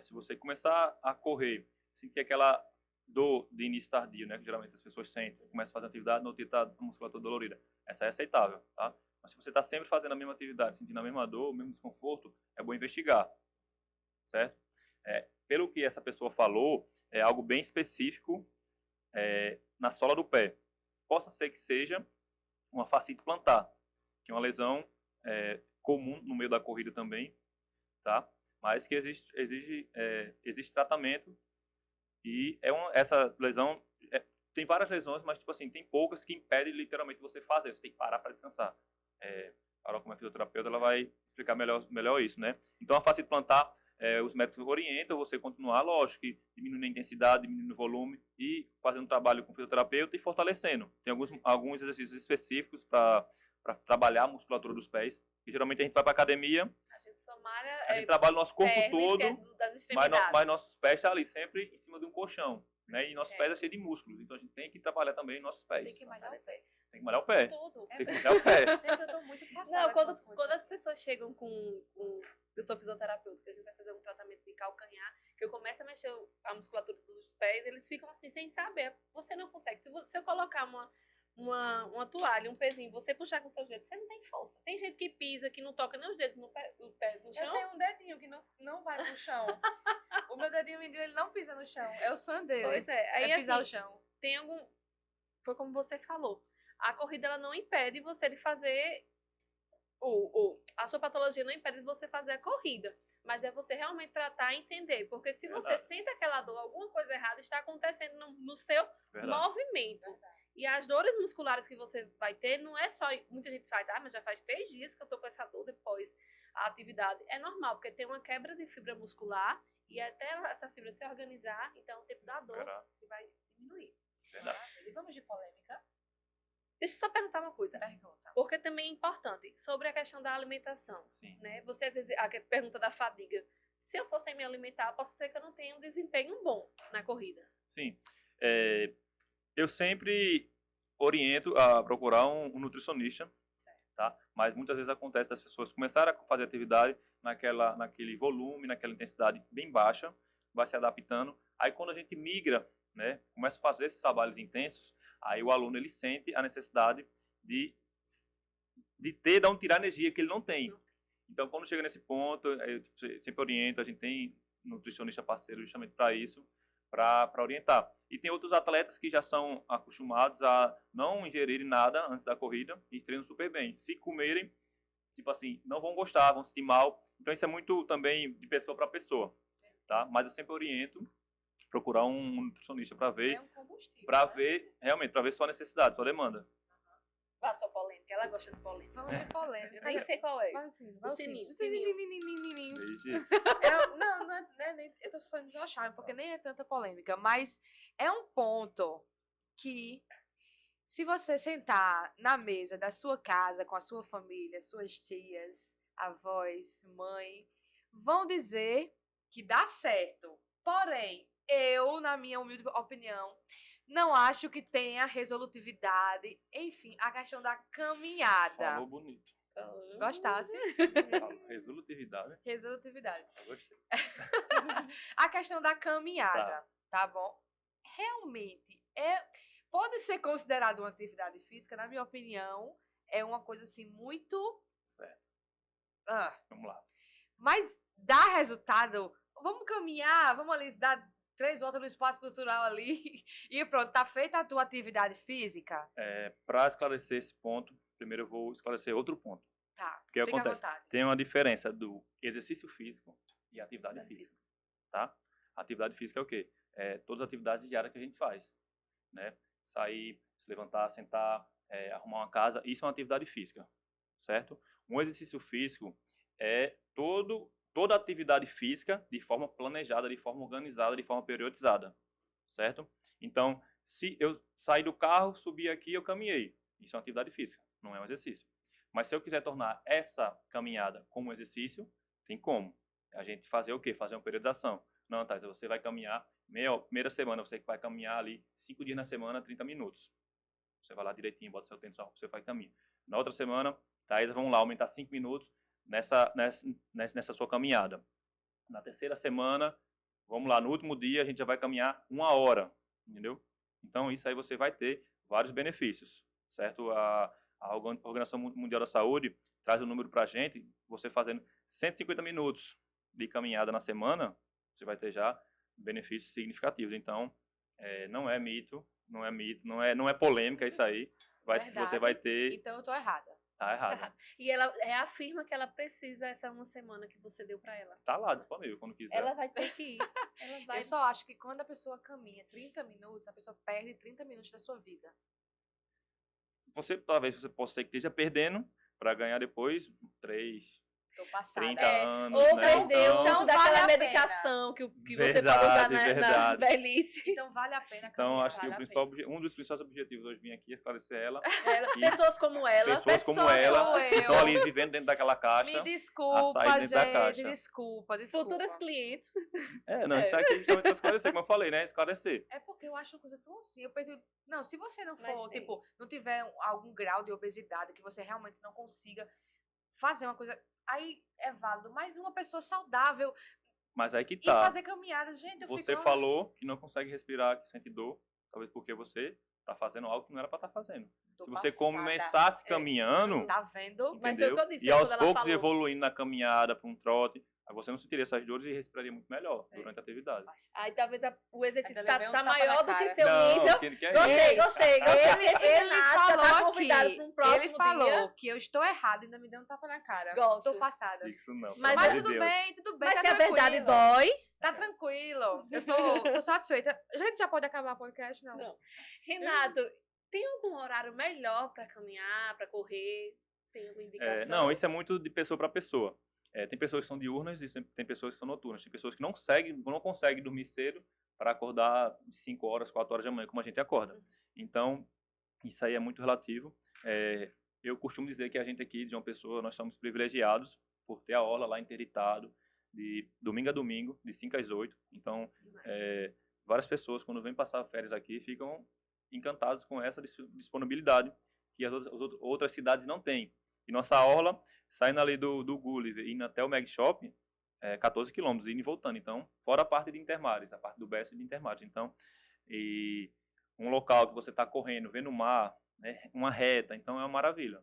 Se você começar a correr, sentir aquela dor de início tardio, né, que geralmente as pessoas sentem, começa a fazer atividade, no outro dia tá a musculatura dolorida. Essa é aceitável, tá? Mas se você está sempre fazendo a mesma atividade, sentindo a mesma dor, o mesmo desconforto, é bom investigar, certo? Pelo que essa pessoa falou, é algo bem específico na sola do pé. Possa ser que seja uma fascite plantar, que é uma lesão comum no meio da corrida também, tá? Mas que existe tratamento e essa lesão tem várias lesões, mas tipo assim, tem poucas que impedem literalmente você fazer, você tem que parar para descansar. Carol, como é fisioterapeuta, ela vai explicar melhor isso, né? Então a fascite plantar, os médicos orientam você continuar, lógico, que diminuindo a intensidade, diminuindo o volume e fazendo trabalho com o fisioterapeuta e fortalecendo. Tem alguns exercícios específicos para trabalhar a musculatura dos pés. E geralmente a gente vai para academia, A gente só malha, a gente trabalha o nosso corpo perna, todo, esquece das mas, extremidades. mas nossos pés estão ali sempre em cima de um colchão, né? E nossos pés é cheio de músculos, então a gente tem que trabalhar também nossos pés. Tem que malhar o pé. Tem que malhar o pé. Tudo. Tem que malhar o pé. Gente, eu tô muito passada. Não, com as coisas. quando as pessoas chegam com eu sou fisioterapeuta, que a gente vai fazer um tratamento de calcanhar, que eu começo a mexer a musculatura dos pés, eles ficam assim, sem saber. Você não consegue. Se eu colocar uma toalha, um pezinho, você puxar com seus dedos, você não tem força. Tem gente que pisa, que não toca nem os dedos no pé no Eu chão. tenho um dedinho que não vai pro chão. O meu dedinho mindinho, ele não pisa no chão. É o sonho dele. Pois é. Aí, pisar assim, o chão. tem algum... Foi como você falou. A corrida, ela não impede você de fazer... a sua patologia não impede de você fazer a corrida. Mas é você realmente tratar e entender. Porque se você Verdade. sente aquela dor, alguma coisa errada está acontecendo no seu Verdade. movimento. E as dores musculares que você vai ter, não é só... Muita gente faz, mas já faz 3 dias que eu tô com essa dor depois a atividade. É normal, porque tem uma quebra de fibra muscular e até essa fibra se organizar, então o tempo da dor Verdade. vai diminuir. Verdade. E vamos de polêmica? Deixa eu só perguntar uma coisa. Pergunta. Porque também é importante, sobre a questão da alimentação. Sim. Né? Você, às vezes, a pergunta da fadiga. Se eu for sem me alimentar, pode ser que eu não tenha um desempenho bom na corrida. Sim. Eu sempre oriento a procurar um nutricionista, tá? Mas muitas vezes acontece das pessoas começarem a fazer atividade naquele volume, naquela intensidade bem baixa, vai se adaptando. Aí quando a gente migra, né, começa a fazer esses trabalhos intensos, aí o aluno ele sente a necessidade de de onde tirar energia que ele não tem. Então, quando chega nesse ponto, eu sempre oriento, a gente tem nutricionista parceiro justamente para isso, para orientar. E tem outros atletas que já são acostumados a não ingerirem nada antes da corrida e treinam super bem. Se comerem, tipo assim, não vão gostar, vão se sentir mal. Então, isso é muito também de pessoa para pessoa, tá? Mas eu sempre oriento procurar um nutricionista para ver, É um combustível, né? realmente, para ver sua necessidade, sua demanda. Vá só polêmica, ela gosta de polêmica. Vamos de polêmica. Eu nem sei qual é. Vai sim, O vai sininho, sim. sininho. Desde- Não é nem, eu tô falando de chave, porque nem é tanta polêmica, mas é um ponto que, se você sentar na mesa da sua casa com a sua família, suas tias, avós, mãe, vão dizer que dá certo. Porém, eu, na minha humilde opinião, não acho que tenha resolutividade, enfim, a questão da caminhada. Falou bonito. Gostasse? Falou resolutividade. Resolutividade. Eu gostei. A questão da caminhada, tá bom? Realmente, pode ser considerado uma atividade física, na minha opinião, é uma coisa assim muito... Certo. ah, Vamos lá. mas dá resultado. Vamos caminhar, vamos ali dar 3 voltas no espaço cultural ali e pronto, tá feita a tua atividade física? Para esclarecer esse ponto, primeiro eu vou esclarecer outro ponto. Tá, O que fica acontece? à vontade. Tem uma diferença do exercício físico e atividade física, tá? Atividade física é o quê? Todas as atividades diárias que a gente faz, né? Sair, se levantar, sentar, arrumar uma casa, isso é uma atividade física, certo? Um exercício físico é toda atividade física de forma planejada, de forma organizada, de forma periodizada, certo? Então, se eu sair do carro, subir aqui, eu caminhei. Isso é uma atividade física, não é um exercício. Mas se eu quiser tornar essa caminhada como um exercício, tem como. A gente fazer o quê? Fazer uma periodização. Não, Thais, você vai caminhar, primeira semana você vai caminhar ali 5 dias na semana, 30 minutos. Você vai lá direitinho, bota seu tênis, você vai caminhar. Na outra semana, Thais, vamos lá, aumentar 5 minutos nessa sua caminhada. Na terceira semana, vamos lá, no último dia a gente já vai caminhar 1 hora, entendeu? Então, isso aí você vai ter vários benefícios, certo? A Organização Mundial da Saúde traz um número para a gente, você fazendo 150 minutos de caminhada na semana, você vai ter já benefícios significativos. Então, não é mito, não é polêmica isso aí. Verdade. Você vai ter... Então eu tô errada. Tá errado. E ela reafirma que ela precisa essa uma semana que você deu pra ela. Tá lá disponível quando quiser. Ela vai ter que ir. Ela vai... Eu só acho que quando a pessoa caminha 30 minutos, a pessoa perde 30 minutos da sua vida. Talvez você possa ser que esteja perdendo para ganhar depois 3, Tô passada. 30 É, anos, ou né? perdeu então daquela vale a pena. medicação que você pode Verdade, usar na verdade. velhice. Então vale a pena Então, caminhar, acho que vale a um dos principais objetivos hoje vir aqui é esclarecer ela. E Pessoas como ela. pessoas como pessoas ela, como eu. que estão ali vivendo dentro daquela caixa. Me desculpa, a sair dentro da gente. caixa. Desculpa. Futuras clientes. Não, a gente tá aqui justamente para esclarecer, como eu falei, né? Esclarecer. É porque eu acho uma coisa tão assim. Eu penso, não, se você não Mas for, tem. tipo, não tiver algum grau de obesidade, que você realmente não consiga fazer uma coisa, aí é válido. Mas uma pessoa saudável Mas aí que e tá. fazer caminhadas, gente, eu Você fico... falou que não consegue respirar, que sente dor, talvez porque você tá fazendo algo que não era para estar fazendo. Tô Se você passada. começasse caminhando, Tá vendo? Mas foi o entendeu? que eu disse E aos quando ela poucos falou. evoluindo na caminhada para um trote, aí você não sentiria essas dores e respiraria muito melhor durante a atividade. Aí talvez o exercício Ainda levei um tá tapa na maior do que cara. seu nível. que é Gostei, isso? gostei. Ele Renato, já tá falou convidado aqui, para um próximo ele falou dia. que eu estou errada, ainda me deu um tapa na cara. Gosto. Tô passada. Isso não, pelo Mas amor Mas de tudo Deus. bem, tudo bem, Mas tá se a verdade tranquilo. dói... Tá tranquilo. Eu tô satisfeita. A gente já pode acabar o podcast, não? Não. Renato, tem algum horário melhor para caminhar, para correr? Tem alguma indicação? Não, isso é muito de pessoa para pessoa. Tem pessoas que são diurnas e tem pessoas que são noturnas. Tem pessoas que não conseguem dormir cedo para acordar 5 horas, 4 horas da manhã, como a gente acorda. Então, Isso aí é muito relativo. Eu costumo dizer que a gente aqui de João Pessoa, nós somos privilegiados por ter a orla lá interditado de domingo a domingo, de 5 às 8. Então, várias pessoas, quando vêm passar férias aqui, ficam encantados com essa disponibilidade que as outras cidades não têm. E nossa orla, saindo ali do Gulliver e indo até o Mag Shop, 14 quilômetros, indo e voltando. Então, fora a parte de Intermares, a parte do BS de Intermares. Então, e um local que você está correndo, vendo o mar, né, uma reta, então é uma maravilha.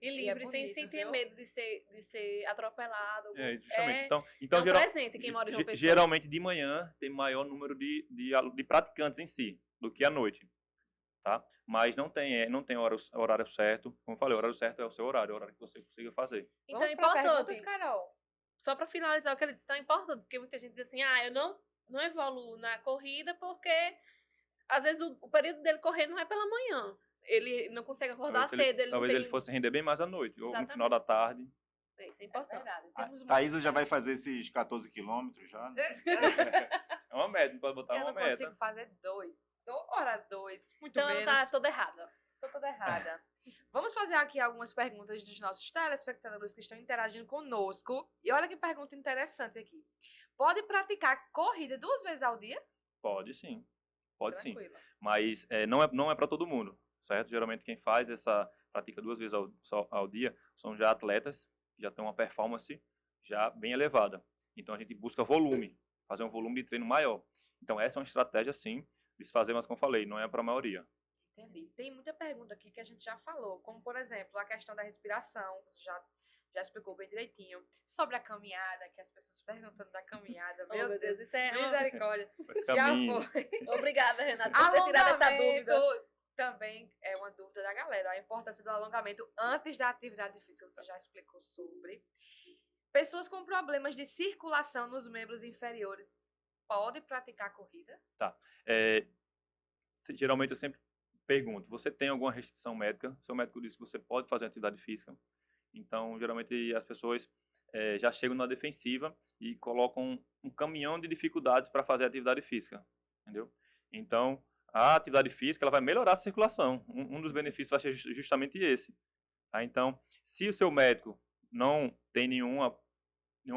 E livre, sem ter medo de ser atropelado. Justamente. Então é um presente quem mora em João Pessoa. Geralmente de manhã tem maior número de praticantes em si do que à noite, tá? Mas não tem horário certo. Como eu falei, o horário certo é o seu horário, o horário que você consiga fazer. Então é importante, Carol. Só para finalizar o que ele disse, tão importante, porque muita gente diz assim, eu não evoluo na corrida porque às vezes o período dele correr não é pela manhã. Ele não consegue acordar cedo. Talvez ele fosse render bem mais à noite, ou no final da tarde. Isso é importante. A Thaisa já vai fazer esses 14 quilômetros já? Né? É uma meta, pode botar uma meta. Eu não consigo fazer 2. Ora, 2. Muito então menos. Então tá toda errada. Tô toda errada. Vamos fazer aqui algumas perguntas dos nossos telespectadores que estão interagindo conosco. E olha que pergunta interessante aqui. Pode praticar corrida 2 vezes ao dia? Pode sim. Pode Tranquilo. Sim. Mas não é para todo mundo, certo? Geralmente quem faz pratica 2 vezes ao dia são já atletas que já têm uma performance já bem elevada. Então a gente busca volume, fazer um volume de treino maior. Então essa é uma estratégia sim de se fazer, mas como eu falei, não é para a maioria. Entendi. Tem muita pergunta aqui que a gente já falou, como por exemplo a questão da respiração, você já explicou bem direitinho, sobre a caminhada, que as pessoas perguntando da caminhada, meu Deus, isso é misericórdia. Já foi. Obrigada, Renata, por ter tirado essa dúvida. Também é uma dúvida da galera, a importância do alongamento antes da atividade física, você já explicou sobre. Pessoas com problemas de circulação nos membros inferiores podem praticar corrida? Tá. Geralmente eu sempre pergunto, você tem alguma restrição médica? Seu médico disse que você pode fazer atividade física. Então, geralmente as pessoas já chegam na defensiva e colocam um caminhão de dificuldades para fazer atividade física, entendeu? Então, a atividade física ela vai melhorar a circulação. Um dos benefícios vai ser justamente esse. Tá? Então, se o seu médico não tem nenhuma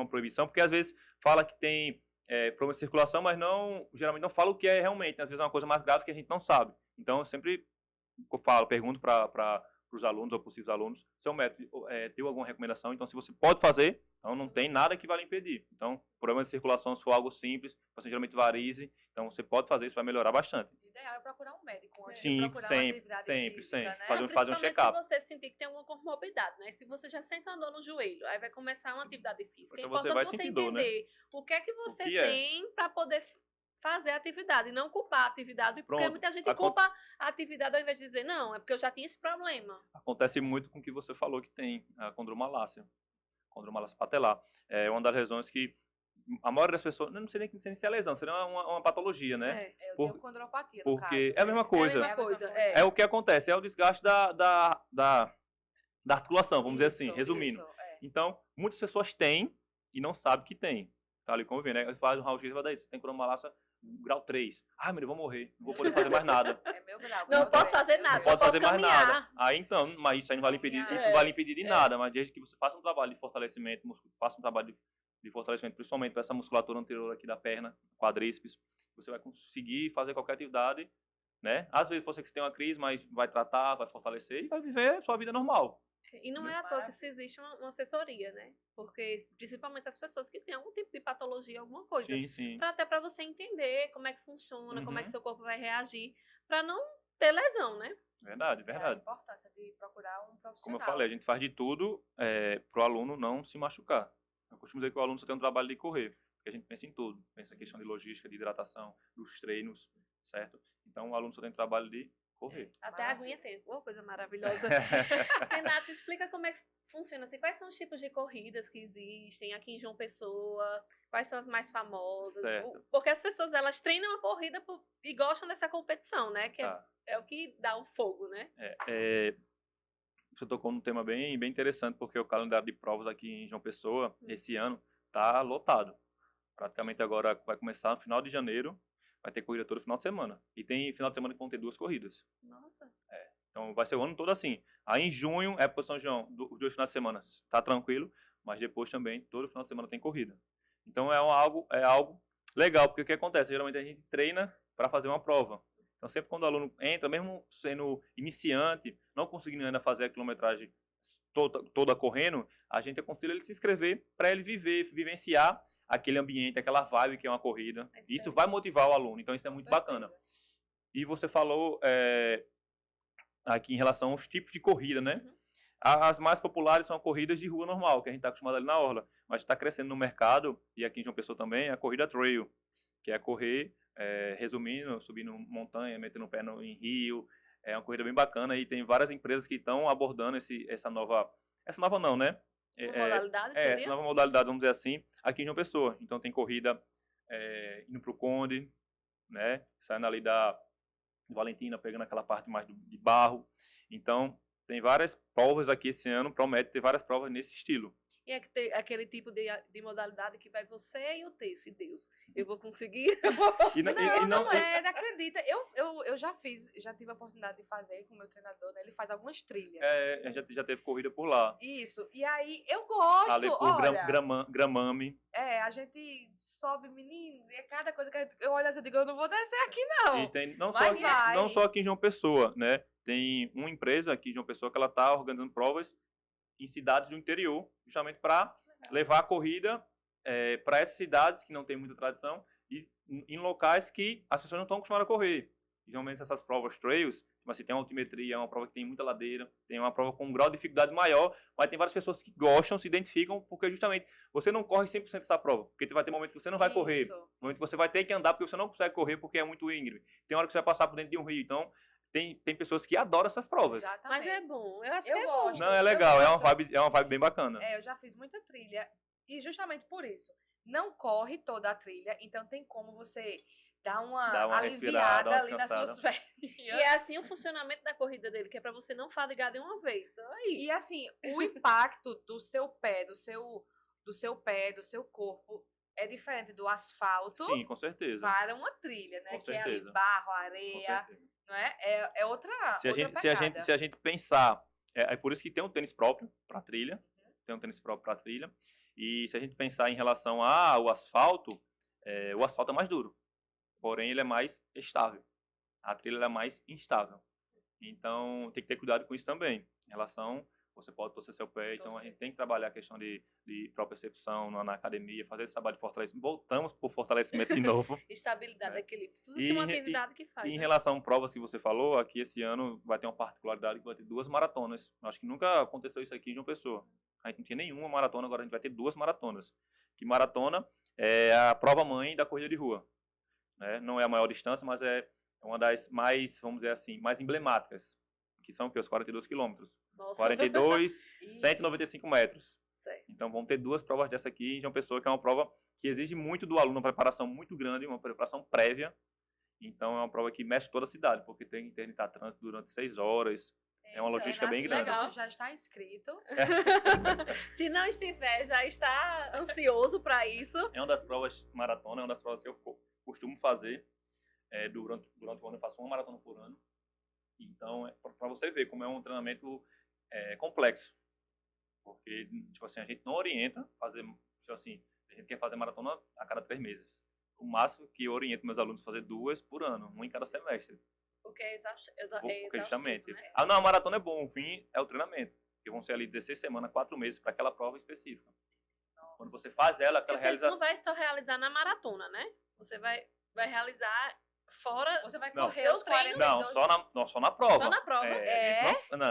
proibição, porque às vezes fala que tem problema de circulação, mas geralmente não fala o que é realmente. Às vezes é uma coisa mais grave que a gente não sabe. Então, eu sempre pergunto para os alunos ou possíveis alunos, seu médico deu alguma recomendação, então se você pode fazer, então não tem nada que vai lhe impedir. Então, problema de circulação, se for algo simples, você geralmente varize, então você pode fazer, isso vai melhorar bastante. O ideal é procurar um médico antes Sim, de procurar uma atividade física, né? Fazer um check-up. Se você sentir que tem alguma comorbidade, né? Se você já sente uma dor no joelho, aí vai começar uma atividade física. Então é importante vai você sentir entender dor, né? o que é que você tem para poder fazer a atividade, e não culpar a atividade, porque Pronto. muita gente culpa a atividade ao invés de dizer, não, é porque eu já tinha esse problema. Acontece muito com o que você falou que tem, a condromalácia patelar. É uma das lesões que a maioria das pessoas, não sei nem se é lesão, seria uma patologia, né? Eu tenho condropatia, no porque caso. é a mesma coisa. É o que acontece, é o desgaste da articulação, vamos dizer assim, resumindo. Então, muitas pessoas têm e não sabem que tem. Tá ali convivendo, né? Faz um raio-x e vai daí, você tem condromalácia grau 3. Ah, meu, eu vou morrer, não vou poder fazer mais nada. É meu grau. Não posso fazer nada, não posso fazer mais caminhar. nada. Aí então, mas isso aí não vai lhe impedir, isso não vai lhe impedir de nada, mas desde que você faça um trabalho de fortalecimento, faça um trabalho de fortalecimento, principalmente para essa musculatura anterior aqui da perna, quadríceps, você vai conseguir fazer qualquer atividade, né? Às vezes pode ser que você tenha uma crise, mas vai tratar, vai fortalecer e vai viver sua vida normal. E não é à toa que se existe uma assessoria, né? Porque principalmente as pessoas que têm algum tipo de patologia, alguma coisa. Sim. Até para você entender como é que funciona, como é que seu corpo vai reagir, para não ter lesão, né? Verdade. É a importância de procurar um profissional. Como eu falei, a gente faz de tudo para o aluno não se machucar. Eu costumo dizer que o aluno só tem um trabalho de correr, porque a gente pensa em tudo. Pensa em questão de logística, de hidratação, dos treinos, certo? Então o aluno só tem o trabalho de correr. Até a aguinha tem. Uma coisa maravilhosa. Renato, explica como é que funciona. Assim, quais são os tipos de corridas que existem aqui em João Pessoa? Quais são as mais famosas? Certo. Porque as pessoas, elas treinam a corrida e gostam dessa competição, né? Que é o que dá o fogo, né? Você tocou num tema bem interessante, porque o calendário de provas aqui em João Pessoa, esse ano, está lotado. Praticamente agora vai começar no final de janeiro, vai ter corrida todo final de semana. E tem final de semana que vão ter 2 corridas. Nossa. Então vai ser o ano todo assim. Aí em junho, época de São João, os 2 finais de semana tá tranquilo, mas depois também, todo final de semana tem corrida. Então é algo legal, porque o que acontece? Geralmente a gente treina para fazer uma prova. Então sempre quando o aluno entra, mesmo sendo iniciante, não conseguindo ainda fazer a quilometragem toda correndo, a gente aconselha ele se inscrever para ele vivenciar aquele ambiente, aquela vibe que é uma corrida. Isso vai motivar o aluno, então isso é muito bacana. E você falou aqui em relação aos tipos de corrida, né? As mais populares são corridas de rua normal, que a gente está acostumado ali na orla, mas está crescendo no mercado, e aqui em João Pessoa também, a corrida trail, que é correr, resumindo, subindo montanha, metendo o pé em rio. É uma corrida bem bacana e tem várias empresas que estão abordando essa nova não, né? Modalidade, essa nova modalidade, vamos dizer assim, aqui em João Pessoa. Então tem corrida indo para o Conde, né? Saindo ali da Valentina, pegando aquela parte mais de barro. Então tem várias provas aqui esse ano, promete ter várias provas nesse estilo. E é aquele tipo de modalidade que vai você e o terço, e Deus, eu vou conseguir. Não acredita. Eu já tive a oportunidade de fazer com o meu treinador, né? Ele faz algumas trilhas. A gente já teve corrida por lá. Isso. E aí, eu gosto, ali por olha... Gramame. A gente sobe, menino, e é cada coisa que eu olho assim, eu digo, eu não vou descer aqui, não. E tem, não só aqui em João Pessoa, né? Tem uma empresa aqui em João Pessoa que ela está organizando provas em cidades do interior, justamente para levar a corrida para essas cidades que não tem muita tradição e em locais que as pessoas não estão acostumadas a correr. Geralmente essas provas trails, mas tem uma altimetria, é uma prova que tem muita ladeira, tem uma prova com um grau de dificuldade maior, mas tem várias pessoas que gostam, se identificam, porque justamente você não corre 100% dessa prova, porque vai ter momento que você não vai correr, momento que você vai ter que andar porque você não consegue correr porque é muito íngreme, tem hora que você vai passar por dentro de um rio, então tem pessoas que adoram essas provas. Exatamente. Mas é bom, eu acho que é gosto. bom. Não, é legal, é uma vibe bem bacana. Eu já fiz muita trilha, e justamente por isso, não corre toda a trilha, então tem como você dar uma aliviada ali nas suas pernas. E é assim o funcionamento da corrida dele, que é pra você não fadigar de uma vez. Aí. E assim, o impacto do seu pé, do seu corpo, é diferente do asfalto. Sim, com certeza. Para uma trilha, né? Com que certeza. é ali barro, areia, não é? É outra se a gente pensar, é por isso que tem um tênis próprio para trilha, e se a gente pensar em relação ao asfalto, o asfalto é mais duro, porém ele é mais estável, a trilha é mais instável, então tem que ter cuidado com isso também, em relação, você pode torcer seu pé, então a gente tem que trabalhar a questão de propriocepção na academia, fazer esse trabalho de fortalecimento, voltamos para o fortalecimento de novo. Estabilidade, equilíbrio, tudo que é uma atividade que faz. Em relação a provas que você falou, aqui esse ano vai ter uma particularidade que vai ter 2 maratonas. Acho que nunca aconteceu isso aqui em João Pessoa. A gente não tinha nenhuma maratona, agora a gente vai ter 2 maratonas. Que maratona é a prova mãe da corrida de rua. Né? Não é a maior distância, mas é uma das mais, vamos dizer assim, mais emblemáticas. Que são os 42 quilômetros. 42, 195 metros. Certo. Então vamos ter 2 provas dessa aqui em João Pessoa, que é uma prova que exige muito do aluno, uma preparação muito grande, uma preparação prévia. Então é uma prova que mexe toda a cidade, porque tem que interditar trânsito durante 6 horas. É uma logística bem grande. Legal. Já está inscrito. Se não estiver, já está ansioso para isso. É uma das provas maratona, é uma das provas que eu costumo fazer. Durante o ano eu faço uma maratona por ano. Então, para você ver como é um treinamento complexo. Porque, tipo assim, a gente não orienta fazer, tipo assim, a gente quer fazer maratona a cada 3 meses. O máximo que eu oriento meus alunos a fazer 2 por ano, 1 em cada semestre. Porque é Porque justamente, né? não, a maratona é bom, o fim é o treinamento. Que vão ser ali 16 semanas, 4 meses para aquela prova específica. Nossa. Quando você faz ela, aquela realização... Você não vai só realizar na maratona, né? Você vai realizar... Fora, você vai correr os 40 Não, só na prova. Só na prova.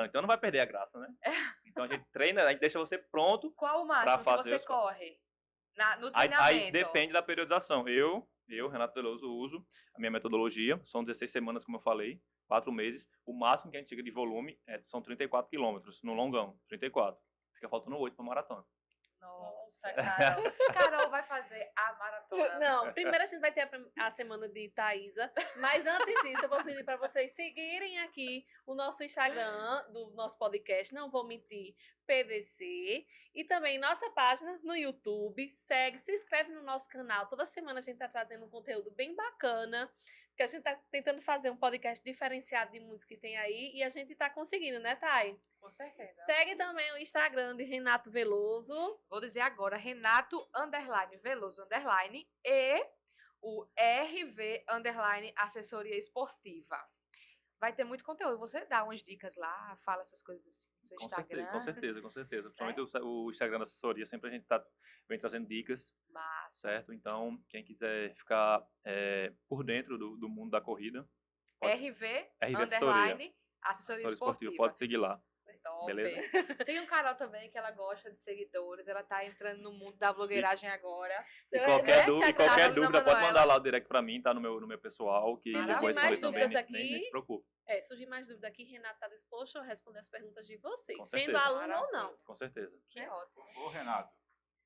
Então não vai perder a graça, né? Então a gente treina, a gente deixa você pronto. Qual o máximo que você corre? No treinamento? Aí depende da periodização. Eu, Renato Veloso, uso a minha metodologia. São 16 semanas, como eu falei, 4 meses. O máximo que a gente chega de volume são 34 quilômetros, no longão, 34. Fica faltando 8 para maratona. Nossa, Carol vai fazer a maratona. Não, primeiro a gente vai ter a semana de Thaisa, mas antes disso eu vou pedir para vocês seguirem aqui o nosso Instagram do nosso podcast, Não Vou Mentir, PDC, e também nossa página no YouTube. Se inscreve no nosso canal, toda semana a gente tá trazendo um conteúdo bem bacana, que a gente tá tentando fazer um podcast diferenciado de música que tem aí e a gente tá conseguindo, né, Thay? Com certeza. Segue também o Instagram de Renato Veloso. Vou dizer agora, Renato _Veloso_ e o RV Assessoria Esportiva. Vai ter muito conteúdo. Você dá umas dicas lá, fala essas coisas assim no seu Instagram. Com certeza. Principalmente o Instagram da assessoria, sempre a gente vem trazendo dicas, Massa. certo? Então, quem quiser ficar por dentro do mundo da corrida, RV Assessoria. Assessoria Esportiva. Pode seguir lá. Top. Beleza? Siga um canal também que ela gosta de seguidores. Ela tá entrando no mundo da blogueiragem agora. E Né, qualquer Instagram, dúvida, pode Manuela. mandar lá o direct pra mim, tá no meu pessoal, que Se eu surgir vou mais responder também, dúvidas nem aqui, se preocupe. surgir mais dúvida aqui, Renato tá disposto a responder as perguntas de vocês, Com sendo certeza. aluno ou não. Com certeza. Que é ótimo. Ô, Renato,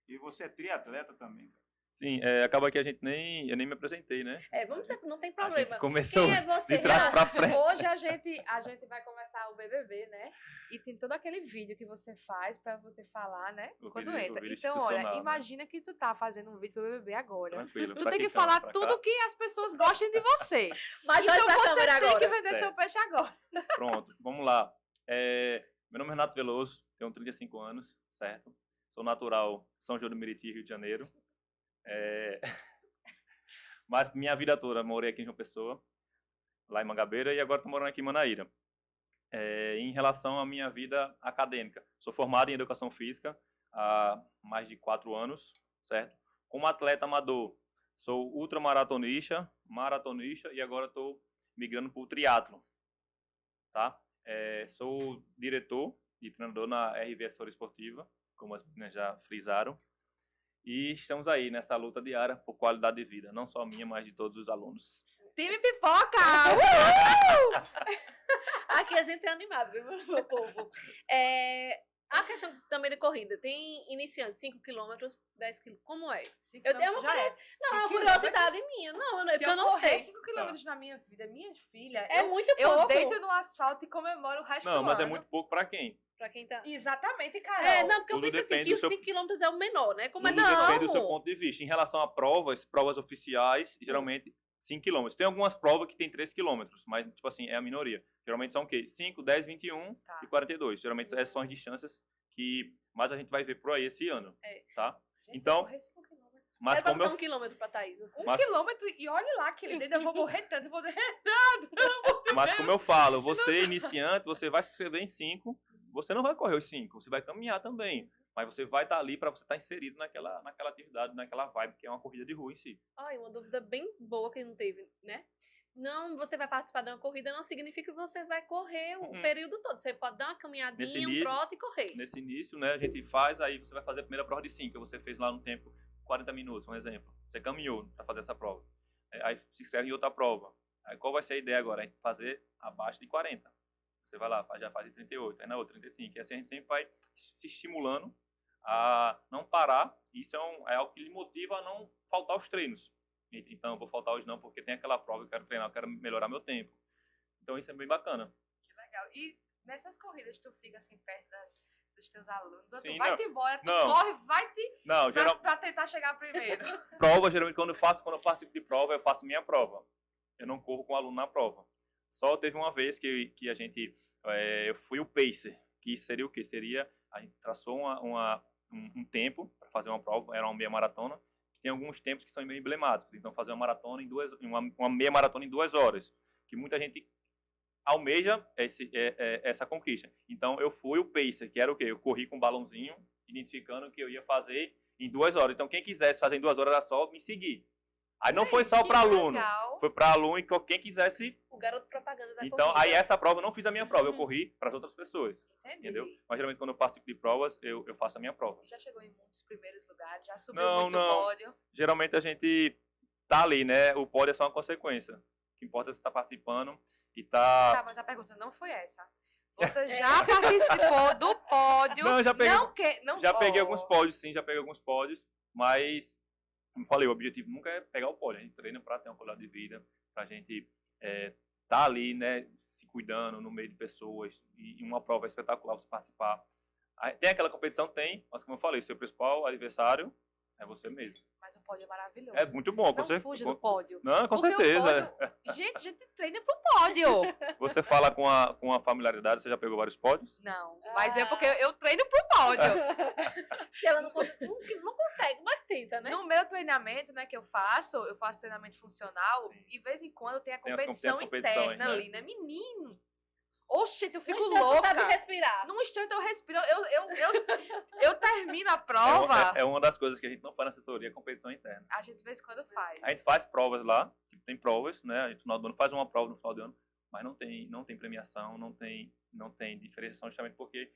e você é triatleta também, cara? Sim, acaba que eu nem me apresentei, né? Vamos dizer, não tem A gente problema. começou Quem é você, de trás Renato? pra frente. Hoje a gente vai começar o BBB, né? E tem todo aquele vídeo que você faz pra você falar, né? O Quando vídeo- entra. o vídeo Então, institucional, olha, né? imagina que tu tá fazendo um vídeo pro BBB agora. Tranquilo. Tu Pra tem que cá, falar pra tudo cá. que as pessoas gostem de você. Mas Então olha pra você câmera tem agora. que vender seu Certo. peixe agora. Pronto, vamos lá. Meu nome é Renato Veloso, tenho 35 anos, certo? Sou natural de São João do Meriti, Rio de Janeiro. Mas minha vida toda morei aqui em João Pessoa, lá em Mangabeira, e agora estou morando aqui em Manaíra. Em relação à minha vida acadêmica, sou formado em Educação Física há mais de 4 anos, certo? Como atleta amador, sou ultramaratonista, maratonista e agora estou migrando para o triatlo, tá? Sou diretor e treinador na RV Assessoria Esportiva, como as meninas já frisaram. E estamos aí nessa luta diária por qualidade de vida, não só minha, mas de todos os alunos. Time pipoca! Aqui a gente é animado, viu, meu povo? A questão também de corrida, tem iniciantes 5 km, 10 km, como é? Eu tenho uma Não, é uma curiosidade minha. Não, Se eu não sei. 5 km na minha vida, minha filha, É muito eu pouco deito no asfalto e comemoro o resto Não, do mas é ano. muito pouco para quem? Pra quem tá... Exatamente, Carol. Não, porque eu Tudo penso assim, depende que do os seu- 5 km é o menor, né? Como é Tudo não? depende do seu ponto de vista. Em relação a provas oficiais, geralmente 5 km. Tem algumas provas que tem 3 km, mas, tipo assim, é a minoria. Geralmente são o quê? 5, 10, 21 Tá. e 42. Geralmente essas são as distâncias que mais a gente vai ver por aí esse ano, tá? Gente, Então, se eu correr 5 km. Mas pra como botar eu... 1 quilômetro pra Thaís. 1 Mas- quilômetro e olha lá, querida, ainda vou morrer tanto, eu vou dizer, Mas como eu falo, você iniciante, você vai se inscrever em 5, você não vai correr os 5, você vai caminhar também. Mas você vai estar ali para você estar inserido naquela atividade, naquela vibe, que é uma corrida de rua em si. Ai, uma dúvida bem boa que não teve, né? Não, você vai participar de uma corrida não significa que você vai correr o período todo. Você pode dar uma Nesse caminhadinha, um início- trote e correr. Nesse início, né, a gente faz, aí você vai fazer a primeira prova de 5, que você fez lá no tempo 40 minutos, um exemplo. Você caminhou para fazer essa prova. Aí se inscreve em outra prova. Aí qual vai ser a ideia agora? É fazer abaixo de 40. Você vai lá, já faz de 38, aí na outra 35. E assim a gente sempre vai se estimulando a não parar. Isso é algo que lhe motiva a não faltar os treinos. Então, eu vou faltar hoje não, porque tem aquela prova, eu quero treinar, eu quero melhorar meu tempo. Então, isso é bem bacana. que legal. E nessas corridas tu fica assim perto dos teus alunos, ou Sim, tu vai-te não. embora, tu Não. corre, vai-te Não, pra tentar chegar primeiro. prova, geralmente, quando eu participo de prova, eu faço minha prova. Eu não corro com o aluno na prova. Só teve uma vez que a gente, eu fui o pacer, que seria o quê? Seria, a gente traçou um tempo para fazer uma prova, era uma meia maratona, que tem alguns tempos que são meio emblemáticos. Então, fazer uma maratona uma meia maratona em 2 horas, que muita gente almeja essa conquista. Então, eu fui o pacer, que era o quê? Eu corri com um balãozinho, identificando que eu ia fazer em 2 horas. Então, quem quisesse fazer em 2 horas era só me seguir. Aí não foi só Que para aluno, legal. foi para aluno e quem quisesse. O garoto propaganda da Então, corrida. aí essa prova eu não fiz a minha prova, eu corri para as outras pessoas, Entendi. entendeu? Mas geralmente quando eu participo de provas, eu faço a minha prova. Já chegou em muitos primeiros lugares, já subiu Não, muito não. pódio. Geralmente a gente tá ali, né? O pódio é só uma consequência. O que importa é você estar participando e Tá, mas a pergunta não foi essa. Você já participou do pódio? Não, eu já peguei- Não Já peguei Oh. alguns pódios, sim, já peguei alguns pódios, mas, como falei, o objetivo nunca é pegar o pódio. A gente treina para ter uma qualidade de vida, pra gente tá ali, né, se cuidando no meio de pessoas, e uma prova espetacular você participar. Aí, tem aquela competição? Tem, mas como eu falei, seu principal adversário É você mesmo. Mas o pódio é maravilhoso. É muito bom. Não fuja do pódio. Não, com Porque o certeza. pódio- Gente, a gente treina pro pódio. Você fala com a familiaridade, você já pegou vários pódios? Não, mas é porque eu treino pro pódio. Se ela não consegue, não consegue, mas tenta, né? No meu treinamento, né, que eu faço treinamento funcional, Sim. e de vez em quando tem a Tem as competição competições, interna né? ali, né? Menino! Oxente, eu fico No instante, louca. sabe respirar. Num instante eu respiro, eu termino a prova. É uma das coisas que a gente não faz na assessoria, competição interna. A gente de vez em quando faz. A gente faz provas lá, tipo, tem provas, né? A gente no final do ano faz uma prova no final do ano, mas não tem premiação, não tem diferenciação, justamente porque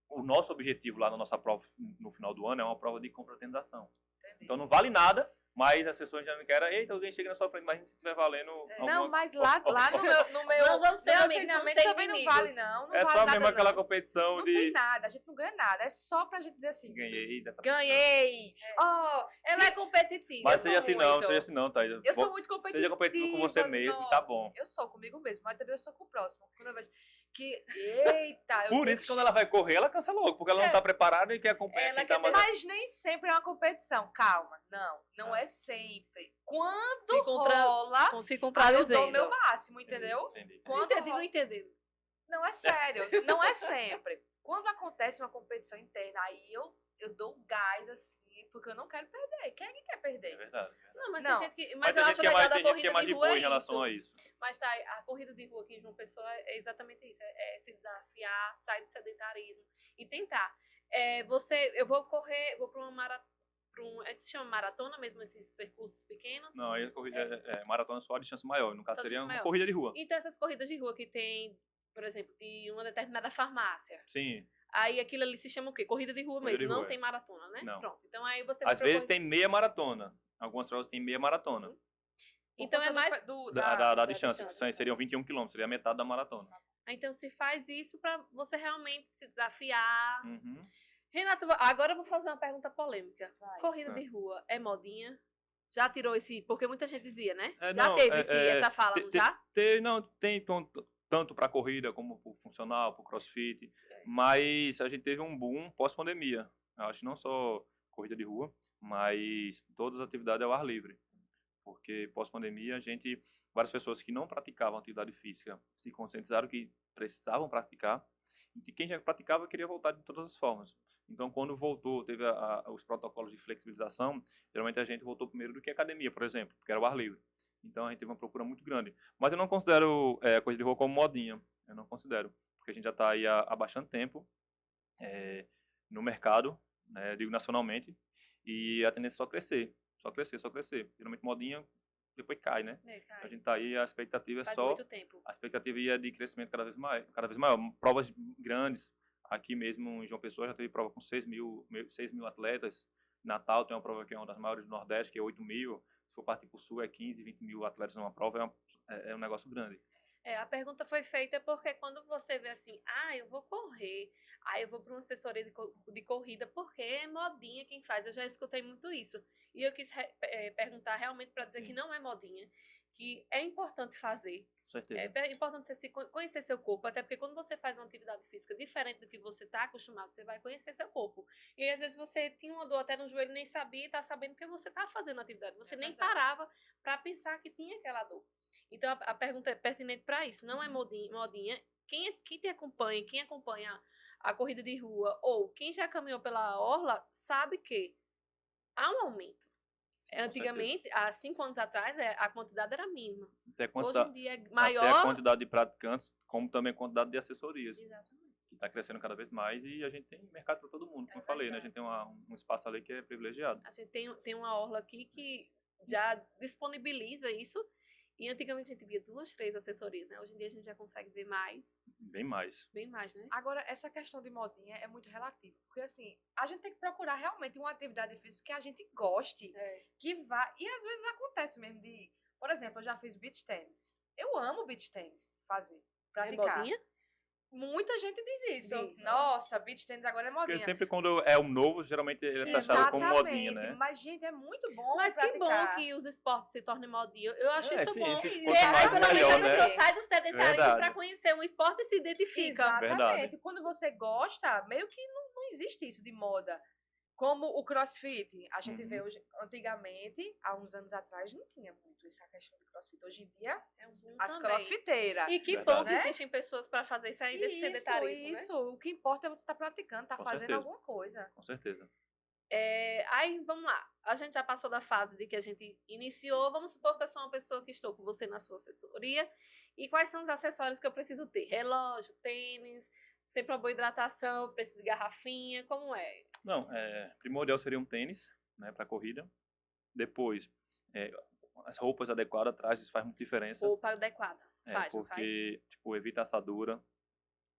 o nosso objetivo lá na nossa prova no final do ano é uma prova de confraternização. Entendi. Então não vale nada, mas as pessoas já não querem, eita, alguém chega na sua frente, mas se estiver valendo Não, mas lá no meu Não vamos ser no meu amigos, vamos treinamento ser também inimigos. não vale, não. Não é vale só nada, mesmo aquela não. competição Não de tem nada, a gente não ganha nada. É só pra gente dizer assim, ganhei dessa pessoa. ganhei. Ó, ela é competitiva. Mas Eu seja sou assim não, muito. seja assim não, Thaís. Eu sou muito competitiva. Seja competitivo com você mesmo, nossa. tá bom. Eu sou comigo mesmo, mas também eu sou com o próximo. Quando eu vejo que, eita, eu Por tenho isso, que quando ela vai correr, ela cansa logo, porque ela não tá preparada e quer acompanhar Ela quem tá quer mais... Mas nem sempre é uma competição, calma. Não é sempre. Quando Se contra- rola, Se aí eu contradizendo. dou o meu máximo, entendeu? Entendi. Não Quando entendi, rola- não entendeu. Não é sério, não é sempre. Quando acontece uma competição interna, aí eu dou gás assim, porque eu não quero perder. Quem é que quer É perder? verdade. Não, mas, Não. tem gente que, Mas eu tem acho gente que é legal mais, da tem gente que corrida é mais de de rua boa é em relação a isso. isso. Mas tá, a corrida de rua aqui em João Pessoa é exatamente isso. É se desafiar, sair do sedentarismo e tentar. Eu vou correr, vou para uma maratona. Se chama maratona mesmo, esses percursos pequenos? Não, aí a corrida maratona só a distância maior, no caso Só seria distância uma maior. corrida de rua. Então, essas corridas de rua que tem, por exemplo, de uma determinada farmácia. Sim. Aí aquilo ali se chama o quê? Corrida de rua Corrida mesmo, de rua, não tem maratona, né? Não. Pronto. Então aí você vai Às pra vezes corrida- tem meia maratona. Algumas provas tem meia maratona. Então é Por mais. conta do- Da distância, distância. que seriam 21 quilômetros, seria a metade da maratona. Então se faz isso pra você realmente se desafiar. Uhum. Renato, agora eu vou fazer uma pergunta polêmica. Vai. Corrida de rua é modinha? Já tirou esse. Porque muita gente dizia, né? É, Já não, teve é, essa fala, não já? Tem tanto para corrida como para funcional, para crossfit, mas a gente teve um boom pós-pandemia. Eu acho que não só corrida de rua, mas todas as atividades ao ar livre. Porque pós-pandemia, várias pessoas que não praticavam atividade física se conscientizaram que precisavam praticar, e quem já praticava queria voltar de todas as formas. Então, quando voltou, teve os protocolos de flexibilização, geralmente a gente voltou primeiro do que a academia, por exemplo, porque era o ar livre. Então, a gente teve uma procura muito grande. Mas eu não considero a corrida de rua como modinha. Eu não considero. Porque a gente já está aí há bastante tempo no mercado, né, digo nacionalmente, e a tendência é só crescer. Só crescer, só crescer. Geralmente modinha depois cai, né? Cara, A gente está aí, a expectativa é faz só... muito tempo. A expectativa ia de crescimento cada vez maior. Provas grandes. Aqui mesmo em João Pessoa já teve prova com 6 mil atletas. Natal tem uma prova que é uma das maiores do Nordeste, que é 8 mil. Se for partir para o Sul, é 15, 20 mil atletas numa prova. É um negócio grande. A pergunta foi feita porque quando você vê assim, eu vou correr, eu vou para uma assessoria de corrida, porque é modinha quem faz. Eu já escutei muito isso. E eu quis perguntar realmente para dizer Sim. que não é modinha, que é importante fazer. Com certeza. É importante você conhecer seu corpo, até porque quando você faz uma atividade física diferente do que você está acostumado, você vai conhecer seu corpo. E aí, às vezes você tinha uma dor até no joelho, nem sabia e está sabendo que você está fazendo a atividade. Você nem verdade. parava para pensar que tinha aquela dor. Então a pergunta é pertinente para isso. Não é modinha. Quem te acompanha, quem acompanha a corrida de rua ou quem já caminhou pela orla, sabe que há um aumento. Sim, com Antigamente, há 5 anos atrás, a quantidade era mínima. certeza. Hoje em dia é Até maior. a quantidade de praticantes, como também a quantidade de assessorias, Exatamente. que está crescendo cada vez mais, e a gente tem mercado para todo mundo, como eu falei, né? A gente tem um espaço ali que é privilegiado. A gente tem uma orla aqui que já disponibiliza isso. E antigamente a gente via 2, 3 assessorias, né? Hoje em dia a gente já consegue ver mais, Bem mais. bem mais, né? Agora, essa questão de modinha é muito relativa. Porque, assim, a gente tem que procurar realmente uma atividade física que a gente goste. Que vá... E, às vezes, acontece mesmo de... Por exemplo, eu já fiz beach tennis. Eu amo beach tennis fazer, praticar. modinha? Muita gente diz isso. Diz. Nossa, beach tennis agora é Porque modinha. sempre quando é um novo, geralmente ele é taxado como modinha, né? Mas, gente, é muito bom Mas que bom praticar. que os esportes se tornem modinha. Eu acho isso sim, bom. esse E quanto aí, mais, pelo menos, melhor, a né? pessoa sai do sedentarismo Verdade. para conhecer um esporte e se identifica. Exatamente. Verdade. Quando você gosta, meio que não existe isso de moda. como o CrossFit, a gente Uhum. vê hoje, antigamente, há uns anos atrás, não tinha muito essa questão de CrossFit. Hoje em dia, É um boom as também. crossfiteiras. E que Verdade. bom que Né? existem pessoas para fazer isso aí desse sedentarismo, Isso. né? O que importa é você estar praticando, estar Com fazendo certeza. alguma coisa. Com certeza. Aí, vamos lá. A gente já passou da fase de que a gente iniciou. Vamos supor que eu sou uma pessoa que estou com você na sua assessoria. E quais são os acessórios que eu preciso ter? Relógio, tênis, sempre uma boa hidratação, preciso de garrafinha, como é? Não, primordial seria um tênis, né, para corrida. Depois, as roupas adequadas atrás, isso faz muita diferença. Roupa adequada. Faz, não faz? Porque, tipo, evita assadura,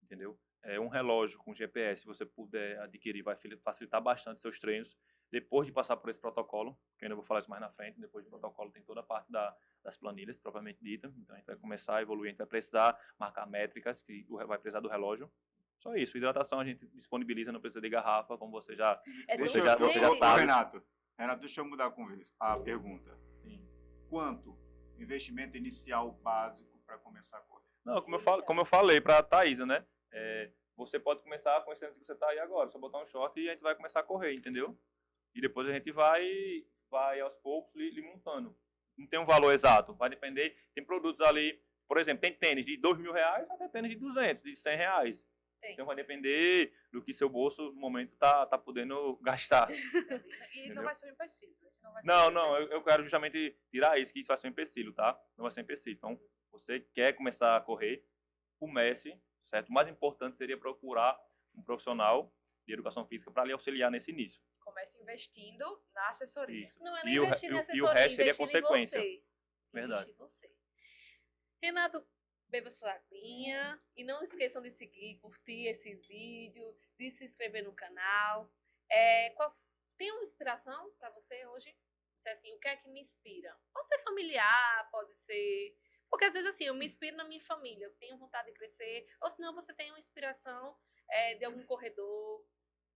entendeu? Um relógio com GPS, se você puder adquirir, vai facilitar bastante seus treinos. Depois de passar por esse protocolo, que eu ainda vou falar isso mais na frente, depois do protocolo tem toda a parte das planilhas, propriamente dita. Então, a gente vai começar a evoluir, a gente vai precisar marcar métricas, que vai precisar do relógio. Só isso, hidratação a gente disponibiliza, não precisa de garrafa, como você já... É Você tudo já- você já gente, sabe. Renato, deixa eu mudar a pergunta. Sim. Quanto investimento inicial básico para começar a correr? Não, como eu falei para a Thaisa, né? Você pode começar com esse tênis que você tá aí agora, só botar um short e a gente vai começar a correr, entendeu? E depois a gente vai aos poucos lhe montando. Não tem um valor exato, vai depender. Tem produtos ali, por exemplo, tem tênis de R$2.000 até tênis de 200, de R$100. Sim. Então vai depender do que seu bolso no momento tá podendo gastar. E Entendeu? não vai ser um empecilho. Esse não vai ser Não, um não, empecilho. eu quero justamente tirar isso, que isso vai ser um empecilho, tá? Não vai ser um empecilho. Então, você quer começar a correr, comece, certo? O mais importante seria procurar um profissional de educação física para lhe auxiliar nesse início. Comece investindo na assessoria. Isso. Não é nem E o investir re- em e o assessoria, resto seria investir em consequência. você. Verdade. Investir em você. Renato, beba sua aguinha e não esqueçam de seguir, curtir esse vídeo, de se inscrever no canal. Tem uma inspiração para você hoje? Dizer assim, o que é que me inspira? Pode ser familiar, pode ser... Porque às vezes assim, eu me inspiro na minha família, eu tenho vontade de crescer, ou senão você tem uma inspiração de algum corredor.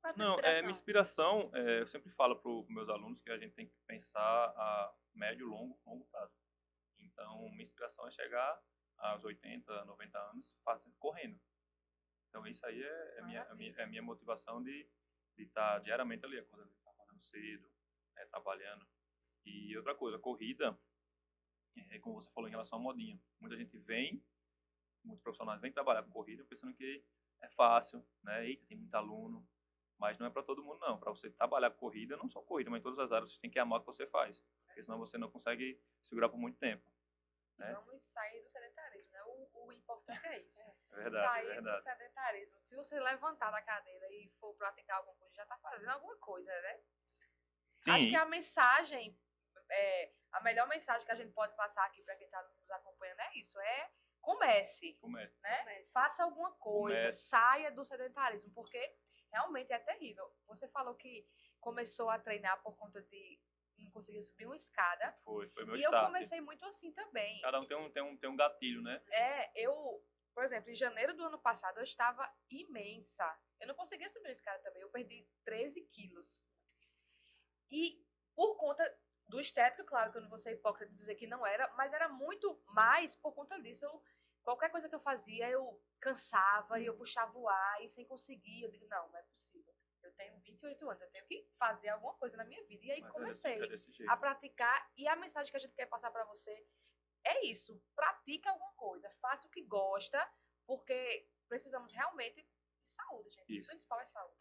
Qual a tua Não, inspiração? minha inspiração, eu sempre falo para os meus alunos que a gente tem que pensar a médio, longo prazo. Então, minha inspiração é chegar aos 80, 90 anos correndo. Então, isso aí é a minha motivação de estar diariamente ali, acordando cedo, trabalhando. E outra coisa, corrida, como você falou em relação à modinha, muitos profissionais vêm trabalhar com corrida pensando que é fácil, né? Eita, tem muito aluno, mas não é para todo mundo não. Para você trabalhar com corrida, não só corrida, mas em todas as áreas, você tem que amar o que você faz, porque senão você não consegue segurar por muito tempo. E vamos sair do sedentarismo, né? O importante é isso. É verdade, Sair é verdade. do sedentarismo. Se você levantar da cadeira e for praticar alguma coisa, já está fazendo alguma coisa, né? Sim, Acho que a mensagem, a melhor mensagem que a gente pode passar aqui para quem está nos acompanhando é isso, comece, comece. né? Comece. Faça alguma coisa, Comece. saia do sedentarismo, porque realmente é terrível. Você falou que começou a treinar por conta de não conseguir subir uma escada. Foi meu E eu start. comecei muito assim também. Cada um tem um gatilho, né? Por exemplo, em janeiro do ano passado eu estava imensa. Eu não conseguia subir uma escada também. Eu perdi 13 quilos. E por conta do estético, claro que eu não vou ser hipócrita de dizer que não era, mas era muito mais por conta disso. Qualquer coisa que eu fazia, eu cansava e eu puxava o ar e sem conseguir. Eu digo, não é possível. Eu tenho 28 anos, eu tenho que fazer alguma coisa na minha vida. E aí Mas comecei é desse jeito. a praticar. E a mensagem que a gente quer passar para você é isso. Pratique alguma coisa. Faça o que gosta, porque precisamos realmente de saúde, gente. Isso. O principal é saúde.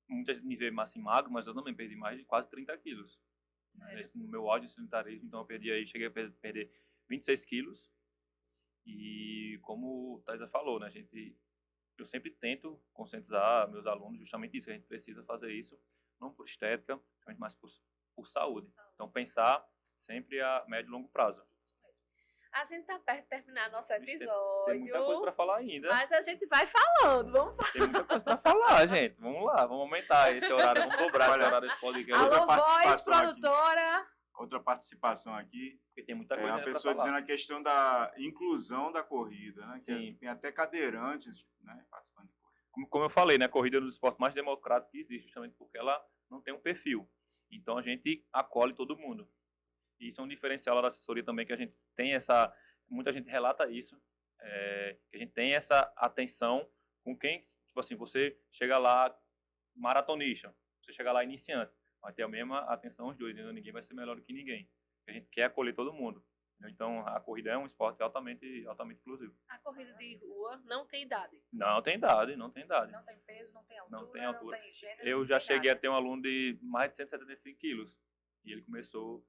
Muita gente me vê massa e magro, mas eu também perdi mais de quase 30 quilos. No meu auge de sedentarismo, então eu cheguei a perder 26 quilos. E como o Thaisa falou, né, eu sempre tento conscientizar meus alunos justamente isso, que a gente precisa fazer isso, não por estética, mas por saúde. Então pensar sempre a médio e longo prazo. Isso mesmo. A gente tá perto de terminar nosso Vixe, episódio. Tem muita coisa para falar ainda. Mas a gente vai falando. Vamos falar. Tem muita coisa para falar, gente. Vamos lá, vamos aumentar esse horário, vamos dobrar esse Olha, horário desse podcast. outra Alô, voz, participação aqui. produtora. Outra participação aqui Porque tem muita é coisa a ainda para pessoa falar. dizendo a questão da inclusão da corrida, né? Que Sim. tem até cadeirantes, né, participando de corrida. Como eu falei, né, a corrida é um dos esportes mais democráticos que existe, justamente porque ela não tem um perfil. Então a gente acolhe todo mundo. E isso é um diferencial lá da assessoria também, que a gente tem muita gente relata isso, que a gente tem essa atenção com quem, tipo assim, você chega lá, maratonista, você chegar lá iniciante, vai ter a mesma atenção os dois, entendeu? Ninguém vai ser melhor do que ninguém. A gente quer acolher todo mundo. Entendeu? Então, a corrida é um esporte altamente inclusivo. A corrida de rua não tem idade. Não tem idade, não tem idade. Não tem peso, não tem altura, Não tem altura. não tem gênero. Eu não já tem cheguei a nada. ter um aluno de mais de 175 quilos. E ele começou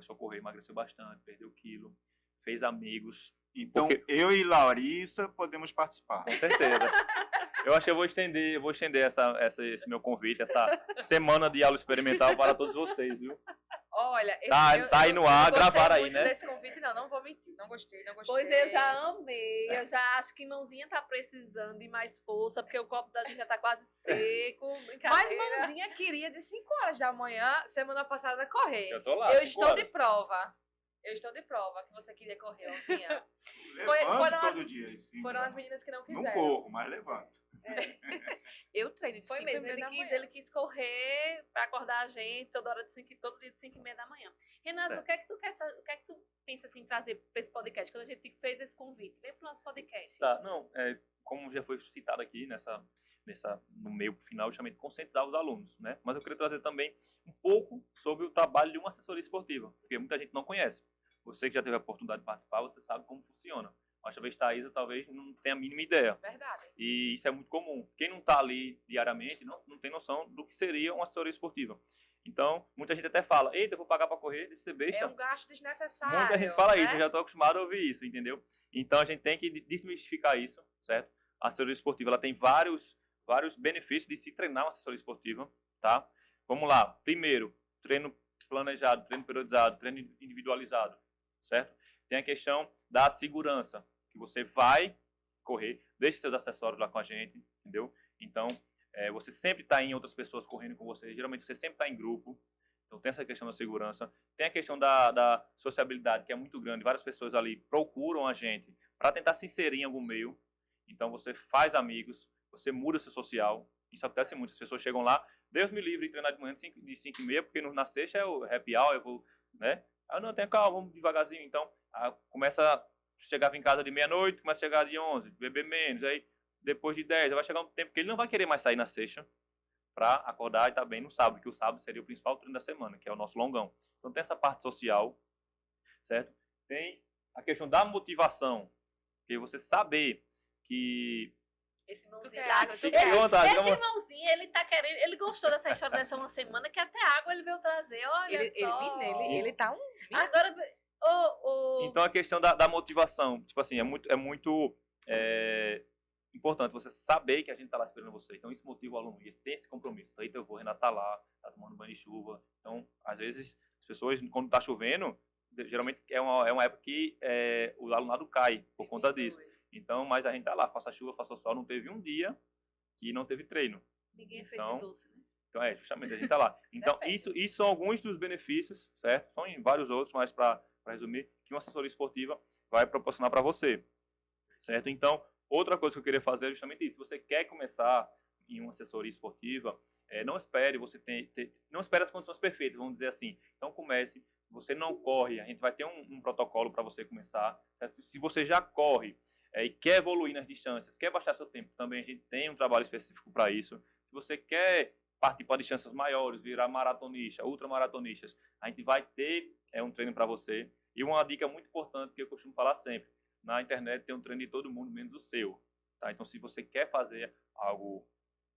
a correr, emagreceu bastante, perdeu quilo, fez amigos. Então, Porque- eu e Larissa podemos participar. Com certeza. Eu acho que eu vou estender esse meu convite, essa semana de aula experimental para todos vocês, viu? Olha, Tá aí no ar, não gostei gravar aí, muito né? desse convite, não vou mentir. Não gostei. Pois eu já amei, eu já acho que mãozinha tá precisando de mais força, porque o copo da gente já tá quase seco. Mas Brincadeira. mãozinha queria de 5 horas da manhã, semana passada, correr. Eu tô lá. Eu 5 estou horas. de prova. Eu estou de prova que você queria correr, mãozinha. Levanto foram todo as- dia. às 5 Foram da as manhã. meninas que não Não quiseram. corro, mas levanto. Eu treino de Foi 5 mesmo, e meia da manhã. ele quis correr pra acordar a gente todo dia de 5h30 da manhã. Renato, Certo. o que é que tu o que é que tu pensa assim, trazer pra esse podcast? Quando a gente fez esse convite, vem pro nosso podcast. Tá, não, como já foi citado aqui no meio pro final, justamente conscientizar os alunos, né? Mas eu queria trazer também um pouco sobre o trabalho de uma assessoria esportiva, porque muita gente não conhece. Você que já teve a oportunidade de participar, você sabe como funciona. Mas talvez Thaisa talvez não tenha a mínima ideia. Verdade. E isso é muito comum. Quem não está ali diariamente não tem noção do que seria uma assessoria esportiva. Então, muita gente até fala, eita, eu vou pagar para correr, deixa você besta. É um gasto desnecessário. Muita gente fala isso, né? eu já estou acostumado a ouvir isso, entendeu? Então, a gente tem que desmistificar isso, certo? A assessoria esportiva, ela tem vários benefícios de se treinar uma assessoria esportiva, tá? Vamos lá. Primeiro, treino planejado, treino periodizado, treino individualizado, certo? Tem a questão da segurança, que você vai correr, deixe seus acessórios lá com a gente, entendeu? Então, você sempre está em outras pessoas correndo com você, geralmente você sempre está em grupo, então tem essa questão da segurança. Tem a questão da sociabilidade, que é muito grande, várias pessoas ali procuram a gente para tentar se inserir em algum meio, então você faz amigos, você muda seu social, isso acontece muito, as pessoas chegam lá, Deus me livre de treinar de manhã de 5h30, porque na sexta é o happy hour, eu vou, né? Não, tenha calma, vamos devagarzinho, então, começa, chegava em casa de meia-noite, começa a chegar de 11, beber menos, aí depois de 10, vai chegar um tempo que ele não vai querer mais sair na sexta para acordar e estar bem no sábado, que o sábado seria o principal treino da semana, que é o nosso longão. Então tem essa parte social, certo? Tem a questão da motivação, que você saber que... Esse Tu mãozinho quer tá- água? Tu Fique quer? à vontade, Esse vamos- irmãozinho, ele tá querendo, ele gostou dessa história dessa uma semana, que até água ele veio trazer, olha só. Ele tá um... Agora, Então a questão da motivação, tipo assim, é muito importante você saber que a gente tá lá esperando você. Então isso motiva o aluno, e tem esse compromisso. Então, eita, eu vou, Renato tá lá, tá tomando banho de chuva. Então, às vezes, as pessoas, quando tá chovendo, geralmente é uma época que o alunado cai por conta disso. Então, mas a gente tá lá, faça chuva, faça sol, não teve um dia que não teve treino. ninguém é feito Então, de doce, né? Então, justamente, a gente tá lá. Então, isso são alguns dos benefícios, certo? São em vários outros, mas para resumir, que uma assessoria esportiva vai proporcionar para você, certo? Então, outra coisa que eu queria fazer é justamente isso. Se você quer começar em uma assessoria esportiva, não espere não espere as condições perfeitas, vamos dizer assim. Então, comece. Você não corre, a gente vai ter um protocolo para você começar, certo? Se você já corre e quer evoluir nas distâncias, quer baixar seu tempo, também a gente tem um trabalho específico para isso. Se você quer partir para distâncias maiores, virar maratonista, ultramaratonistas, a gente vai ter um treino para você. E uma dica muito importante que eu costumo falar sempre, na internet tem um treino de todo mundo, menos o seu. Tá? Então, se você quer fazer algo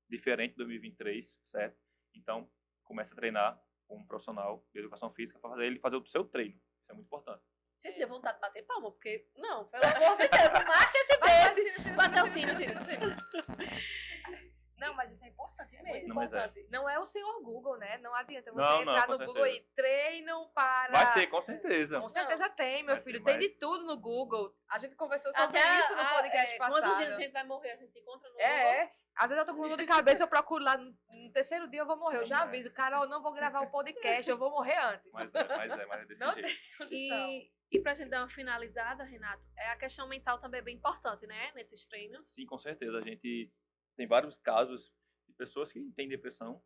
diferente em 2023, certo? Então, comece a treinar com um profissional de educação física para ele fazer o seu treino. Isso é muito importante. Gente, deu vontade de bater palma, porque, não, pelo amor de Deus, o marketing desse. Bateu sim. Não, mas isso é importante mesmo. Não, mas é. Não é o senhor Google, né? Não adianta você Não, entrar com no Google certeza. e treino para... Vai ter, com certeza. Com certeza tem, meu Vai ter, filho. Tem de mas- tudo no Google. A gente conversou sobre Até isso no podcast passado. Quantos dias a gente vai morrer? A gente encontra no Google. Às vezes eu tô com dor de cabeça, eu procuro lá, no terceiro dia eu vou morrer. Eu já Não, aviso, Carol, não vou gravar o podcast, eu vou morrer antes. Mas é desse Não jeito. E pra gente dar uma finalizada, Renato, a questão mental também é bem importante, né? Nesses treinos. Sim, com certeza. A gente tem vários casos de pessoas que têm depressão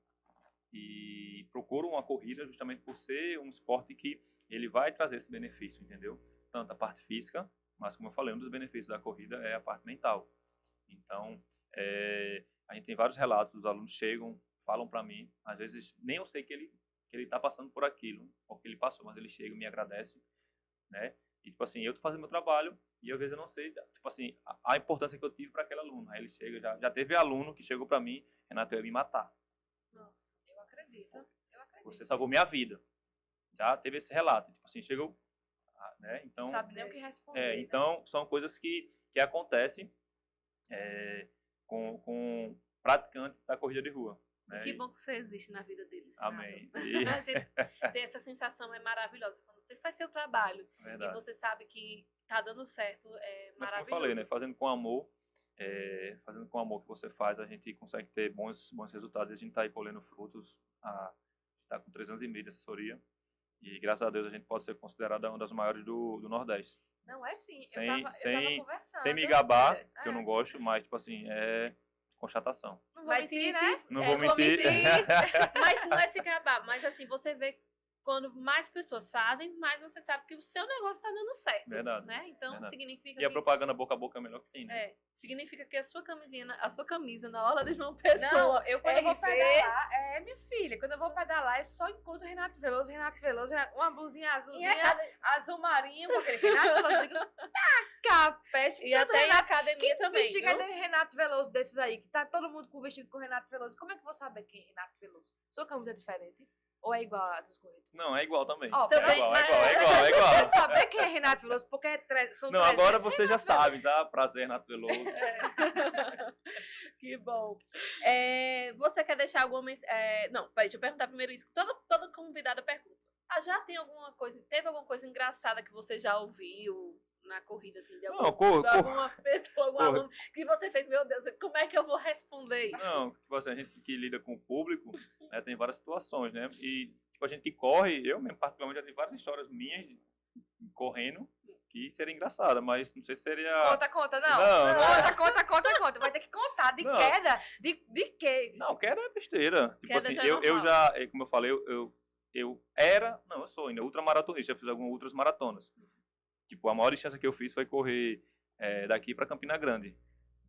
e procuram uma corrida justamente por ser um esporte que ele vai trazer esse benefício, entendeu? Tanto a parte física, mas como eu falei, um dos benefícios da corrida é a parte mental. Então, a gente tem vários relatos, os alunos chegam, falam para mim. Às vezes nem eu sei que ele tá passando por aquilo, ou que ele passou, mas ele chega e me agradece, né? E, tipo assim, eu tô fazendo meu trabalho e às vezes eu não sei, tipo assim, a importância que eu tive para aquele aluno. Aí ele chega, já teve aluno que chegou para mim, Renato, eu ia me matar. Nossa, eu acredito. Eu acredito. Você salvou minha vida. Já teve esse relato. Tipo assim, chegou, né? Então, Não sabe nem o que responder. então são coisas que acontecem com praticantes da corrida de rua. Né? E que bom que você existe na vida deles. Amém. Renato. E- A gente ter essa sensação é maravilhosa. Quando você faz seu trabalho e Verdade. você sabe que tá dando certo, é Mas como eu maravilhoso. falei, né? Fazendo com amor, fazendo com amor que você faz, a gente consegue ter bons resultados. E a gente está aí colhendo frutos. A gente está com 3 anos e meio de assessoria. E graças a Deus a gente pode ser considerada uma das maiores do Nordeste. Não é sim. Sem- eu tava sem- conversando. Sem me gabar, É. que eu não gosto, mas, tipo assim, é constatação. Não vou Mas mentir, se, né? se- Não é, vou mentir. Mas não é se acabar. Mas assim, você vê quando mais pessoas fazem, mais você sabe que o seu negócio está dando certo. Verdade, Né? Então verdade. significa E a que. propaganda boca a boca é melhor que tem, né? Significa que a sua camisa na hora de João Pessoa. Não, eu quando eu vou RV. pedalar, minha filha, quando eu vou pedalar, é só encontro Renato Veloso, uma blusinha azulzinha, azul marinho, com aquele Renato Veloso, eu digo, capete, E até em academia também. vestido viu? de Renato Veloso desses aí, que tá todo mundo com vestido com Renato Veloso, como é que eu vou saber quem é Renato Veloso? Sua camisa é diferente? Ou é igual a dos corredores? Não, é igual também. Ó, é você igual, tem- é igual. Quer saber quem é Renato Veloso? Porque são Não, 300 agora você já Renato Veloso. sabe, tá? Prazer, Renato Veloso. Que bom. Você quer deixar alguma mensagem? Não, peraí, deixa eu perguntar primeiro isso. Toda convidada pergunta. Já tem alguma coisa, teve alguma coisa engraçada que você já ouviu na corrida, assim, de Não, corre. alguma pessoa, algum Corre. aluno que você fez, meu Deus, como é que eu vou responder isso? Não, tipo assim, a gente que lida com o público, né, tem várias situações, né? E, tipo, a gente que corre, eu mesmo, particularmente, já tenho várias histórias minhas correndo que seria engraçada, mas não sei se seria... Conta, não. Não, Conta. Vai ter que contar de Não. queda, de quê? Não, queda é besteira. Tipo Queda assim, já é eu normal. já, como eu falei, eu sou ainda ultramaratonista, já fiz algumas outras maratonas. Tipo, a maior distância que eu fiz foi correr daqui pra Campina Grande.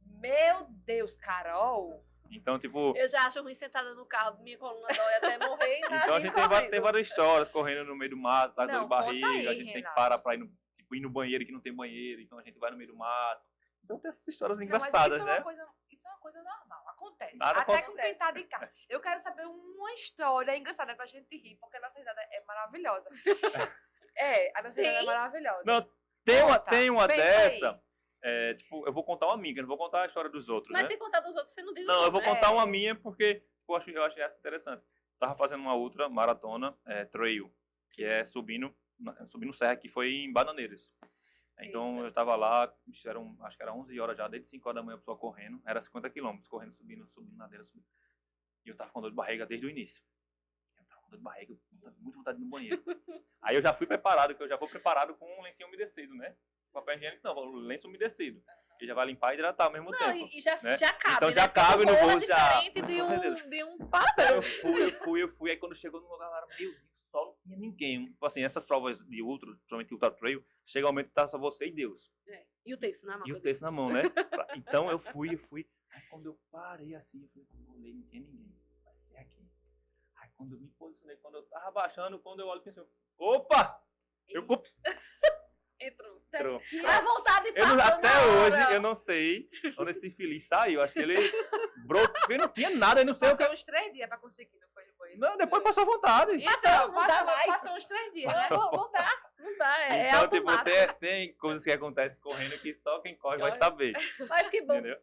Meu Deus, Carol. Então, tipo, Eu já acho ruim sentada no carro, minha coluna dói até morrer. então a gente tem várias histórias, correndo no meio do mato, tá com dor Não, de barriga, conta aí, a gente tem que Renato. parar pra ir no banheiro que não tem banheiro, então a gente vai no meio do mato. Então tem essas histórias Não, mas engraçadas, isso né? isso é uma coisa normal, acontece. Nada Até com acontece. quem tá de casa. Eu quero saber uma história engraçada pra gente rir, porque a nossa risada é maravilhosa. A nossa risada é Tem? maravilhosa. Não, Conta, tem uma pensa dessa, tipo, eu vou contar uma minha, eu não vou contar a história dos outros, Mas né? se contar dos outros, você não diz o Não, eu vou nome, né? contar uma minha porque eu achei essa interessante. Tava fazendo uma outra maratona, trail, que é subindo serra, que foi em Bananeiras. Então eu tava lá, acho que era 11 horas já, desde 5 horas da manhã a pessoa correndo, era 50 quilômetros, correndo, subindo, ladeira, subindo. E eu tava com dor de barriga desde o início. Eu tava com dor de barriga, muito vontade de ir no banheiro. Aí eu já fui preparado, que eu já vou preparado com um lencinho umedecido, né? Papel higiênico não, lenço umedecido. Que já vai limpar e hidratar ao mesmo Não, tempo. e já, né? já cabe, Então né? já Porque cabe o no rolo é bolso, já. diferente de Com um, certeza. de um papel. Eu fui, aí quando chegou no lugar lá, meu Deus, só não tinha ninguém. Tipo assim, essas provas de ultra, principalmente ultra trail, chega um momento que tá só você e Deus. E o texto na mão. E o texto na mão, né? Então eu fui. Aí quando eu parei assim, eu falei, quando eu olhei, não tinha ninguém. Vai ser aqui. Aí quando eu me posicionei, quando eu tava baixando, quando eu olho, pensei, opa! Eu Entrou. entrou. A vontade Eu não- passou até na hoje hora. eu não sei onde esse feliz saiu. Acho que ele brotou, porque não tinha nada, eu não sei o que. Passou uns 3 dias pra conseguir, não foi? Não, depois passou à vontade. Então, não dá mais. passou uns 3 dias, né? Não dá, é Então, tipo, automático. tem coisas que acontecem correndo que só quem corre vai saber. Mas que bom Entendeu?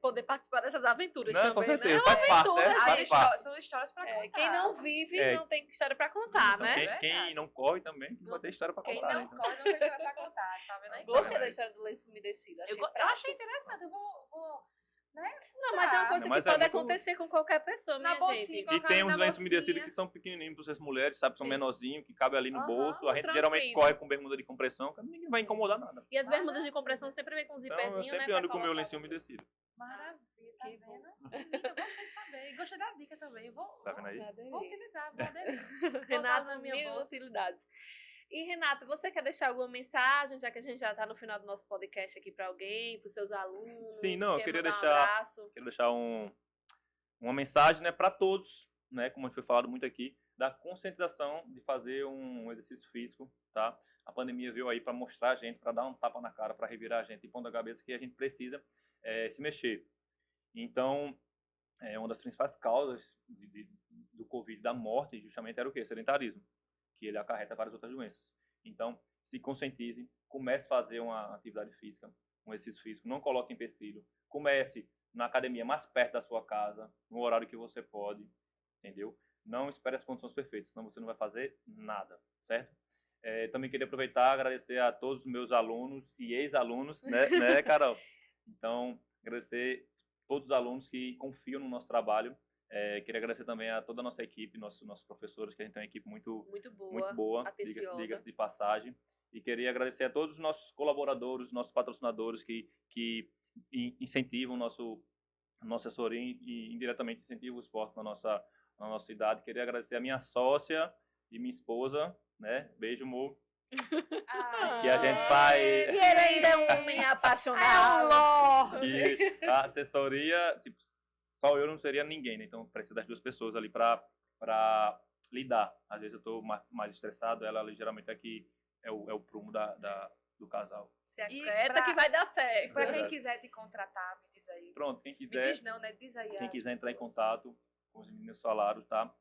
poder participar dessas aventuras Não, também, com certeza, né? faz parte, aventura, né? gente. Faz parte. São histórias pra contar. Quem não vive É. não tem história pra contar, Então, né? quem não corre também não vai ter história pra Quem contar. não né? Então. corre não tem história pra contar, tá vendo aí? Gostei da história do lenço umedecido. Eu achei interessante, eu vou Não, mas é uma coisa Não, mas que é pode muito- acontecer com qualquer pessoa, Na minha bolsinha, gente. com a E tem uns na lenços umedecidos bolsinha. que são pequenininhos para vocês mulheres, sabe? São Sim. menorzinhos, que cabe ali no Aham, bolso. A gente tranquilo. geralmente corre com bermuda de compressão, que ninguém vai incomodar nada. E as bermudas de compressão sempre vem com um Então zíperzinho, eu né? sempre pra ando com o meu colocar. lencinho umedecido. Maravilha, tá Que bom. vendo? Eu gostei de saber. E gostei da dica também. Tá vendo aí? Vou utilizar, vou aderir. Renato, na minha mil bolsa. utilidades. E, Renato, você quer deixar alguma mensagem, já que a gente já está no final do nosso podcast aqui para alguém, para os seus alunos? Sim, não, eu quer queria mandar um deixar- abraço? Quero deixar um uma mensagem, né, para todos, né, como foi falado muito aqui, da conscientização de fazer um exercício físico, tá? A pandemia veio aí para mostrar a gente, para dar um tapa na cara, para revirar a gente e ponta cabeça que a gente precisa se mexer. Então, uma das principais causas do Covid, da morte, justamente era o quê? Sedentarismo, que ele acarreta várias outras doenças. Então, se conscientize, comece a fazer uma atividade física, um exercício físico, não coloque empecilho, comece na academia mais perto da sua casa, no horário que você pode, entendeu? Não espere as condições perfeitas, senão você não vai fazer nada, certo? Também queria aproveitar e agradecer a todos os meus alunos e ex-alunos, né, Carol? Então, agradecer a todos os alunos que confiam no nosso trabalho. Queria agradecer também a toda a nossa equipe, nossos professores, que a gente tem uma equipe muito boa, diga-se de passagem. E queria agradecer a todos os nossos colaboradores, nossos patrocinadores que incentivam a nossa assessoria e indiretamente incentivam o esporte na nossa cidade. Queria agradecer a minha sócia e minha esposa, né? Beijo, amor. Que a gente faz... E ele ainda é um homem apaixonado. E a assessoria, tipo, só eu não seria ninguém, né? Então precisa das duas pessoas ali para lidar. Às vezes eu estou mais estressado, ela ligeiramente aqui é o prumo do casal. Se aquieta que vai dar certo. Pra quem quiser te contratar, me diz aí. Pronto, quem Me quiser... diz não, né? Diz aí. Quem as quiser entrar em pessoas. contato com os meninos falaram, tá?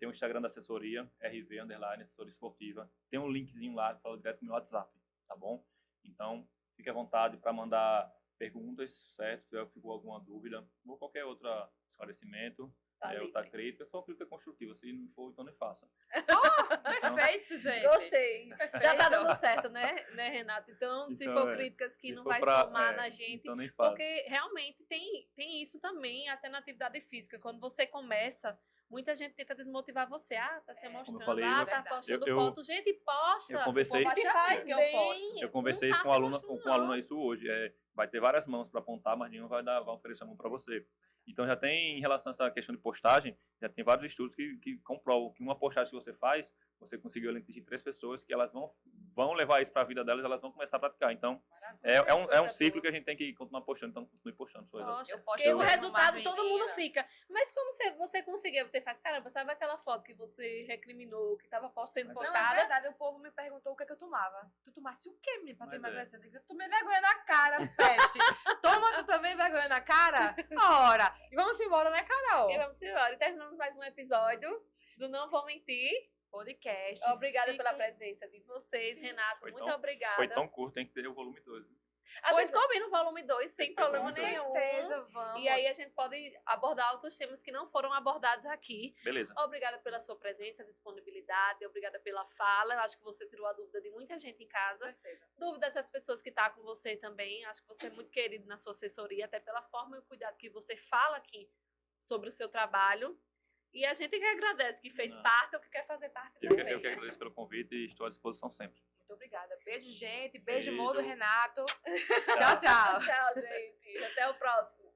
Tem o Instagram da assessoria, RV_, assessoria esportiva. Tem um linkzinho lá que fala direto no meu WhatsApp, tá bom? Então, fique à vontade para mandar perguntas, certo? Se ficou alguma dúvida ou qualquer outro esclarecimento, outra crítica, só crítica construtiva. Se não for, então nem faça. Perfeito, gente. Gostei. Já tá Então. dando certo, né, Renato? Então, se for críticas que não vai somar na gente, então nem fala. porque realmente tem isso também, até na atividade física. Quando você começa, muita gente tenta desmotivar você. Tá se mostrando, falei, tá postando eu- foto. Gente, posta. eu conversei- Você faz que eu bem. posto. Eu conversei Não isso tá com se um mostrando, aluno isso hoje. Vai ter várias mãos para apontar, mas nenhum vai oferecer a mão para você. Então já tem, em relação a essa questão de postagem, já tem vários estudos que comprovam que uma postagem que você faz, você conseguiu atingir 3 pessoas que elas vão levar isso para a vida delas, elas vão começar a praticar. Então é um ciclo que a gente tem que continuar postando, então continue postando. Poxa, Eu posto porque o mesmo resultado uma todo mundo menina. fica. Mas como você conseguiu? Você faz, caramba, sabe aquela foto que você recriminou, que tava sendo Mas Não, é postada? verdade, o povo me perguntou o que é que eu tomava. Tu tomasse o quê, menino, pra tu Mas emagrecer? Eu digo, eu tomei vergonha na cara, peste. Toma tu também vergonha na cara? Ora, e vamos embora, né, Carol? E vamos embora. E terminamos mais um episódio do Não Vou Mentir. Podcast. Obrigada pela Fiquem- presença de vocês, Renato. Foi muito tão- obrigada. Foi tão curto, tem que ter o volume 2. A Pois gente combina o volume 2 sem Tem que ter o problema volume nenhum. Com certeza, vamos. E aí a gente pode abordar outros temas que não foram abordados aqui. Beleza. Obrigada pela sua presença, disponibilidade, obrigada pela fala. Eu acho que você tirou a dúvida de muita gente em Com casa. certeza. Dúvidas das pessoas que estão com você também. Acho que você é muito querido na sua assessoria, até pela forma e o cuidado que você fala aqui sobre o seu trabalho. E a gente que agradece, que fez Não. parte ou que quer fazer parte Eu também. que agradeço pelo convite e estou à disposição sempre. Muito obrigada. Beijo, gente. Beijo, Beijo. Mo do Renato. Tchau, tchau. Tchau, gente. Até o próximo.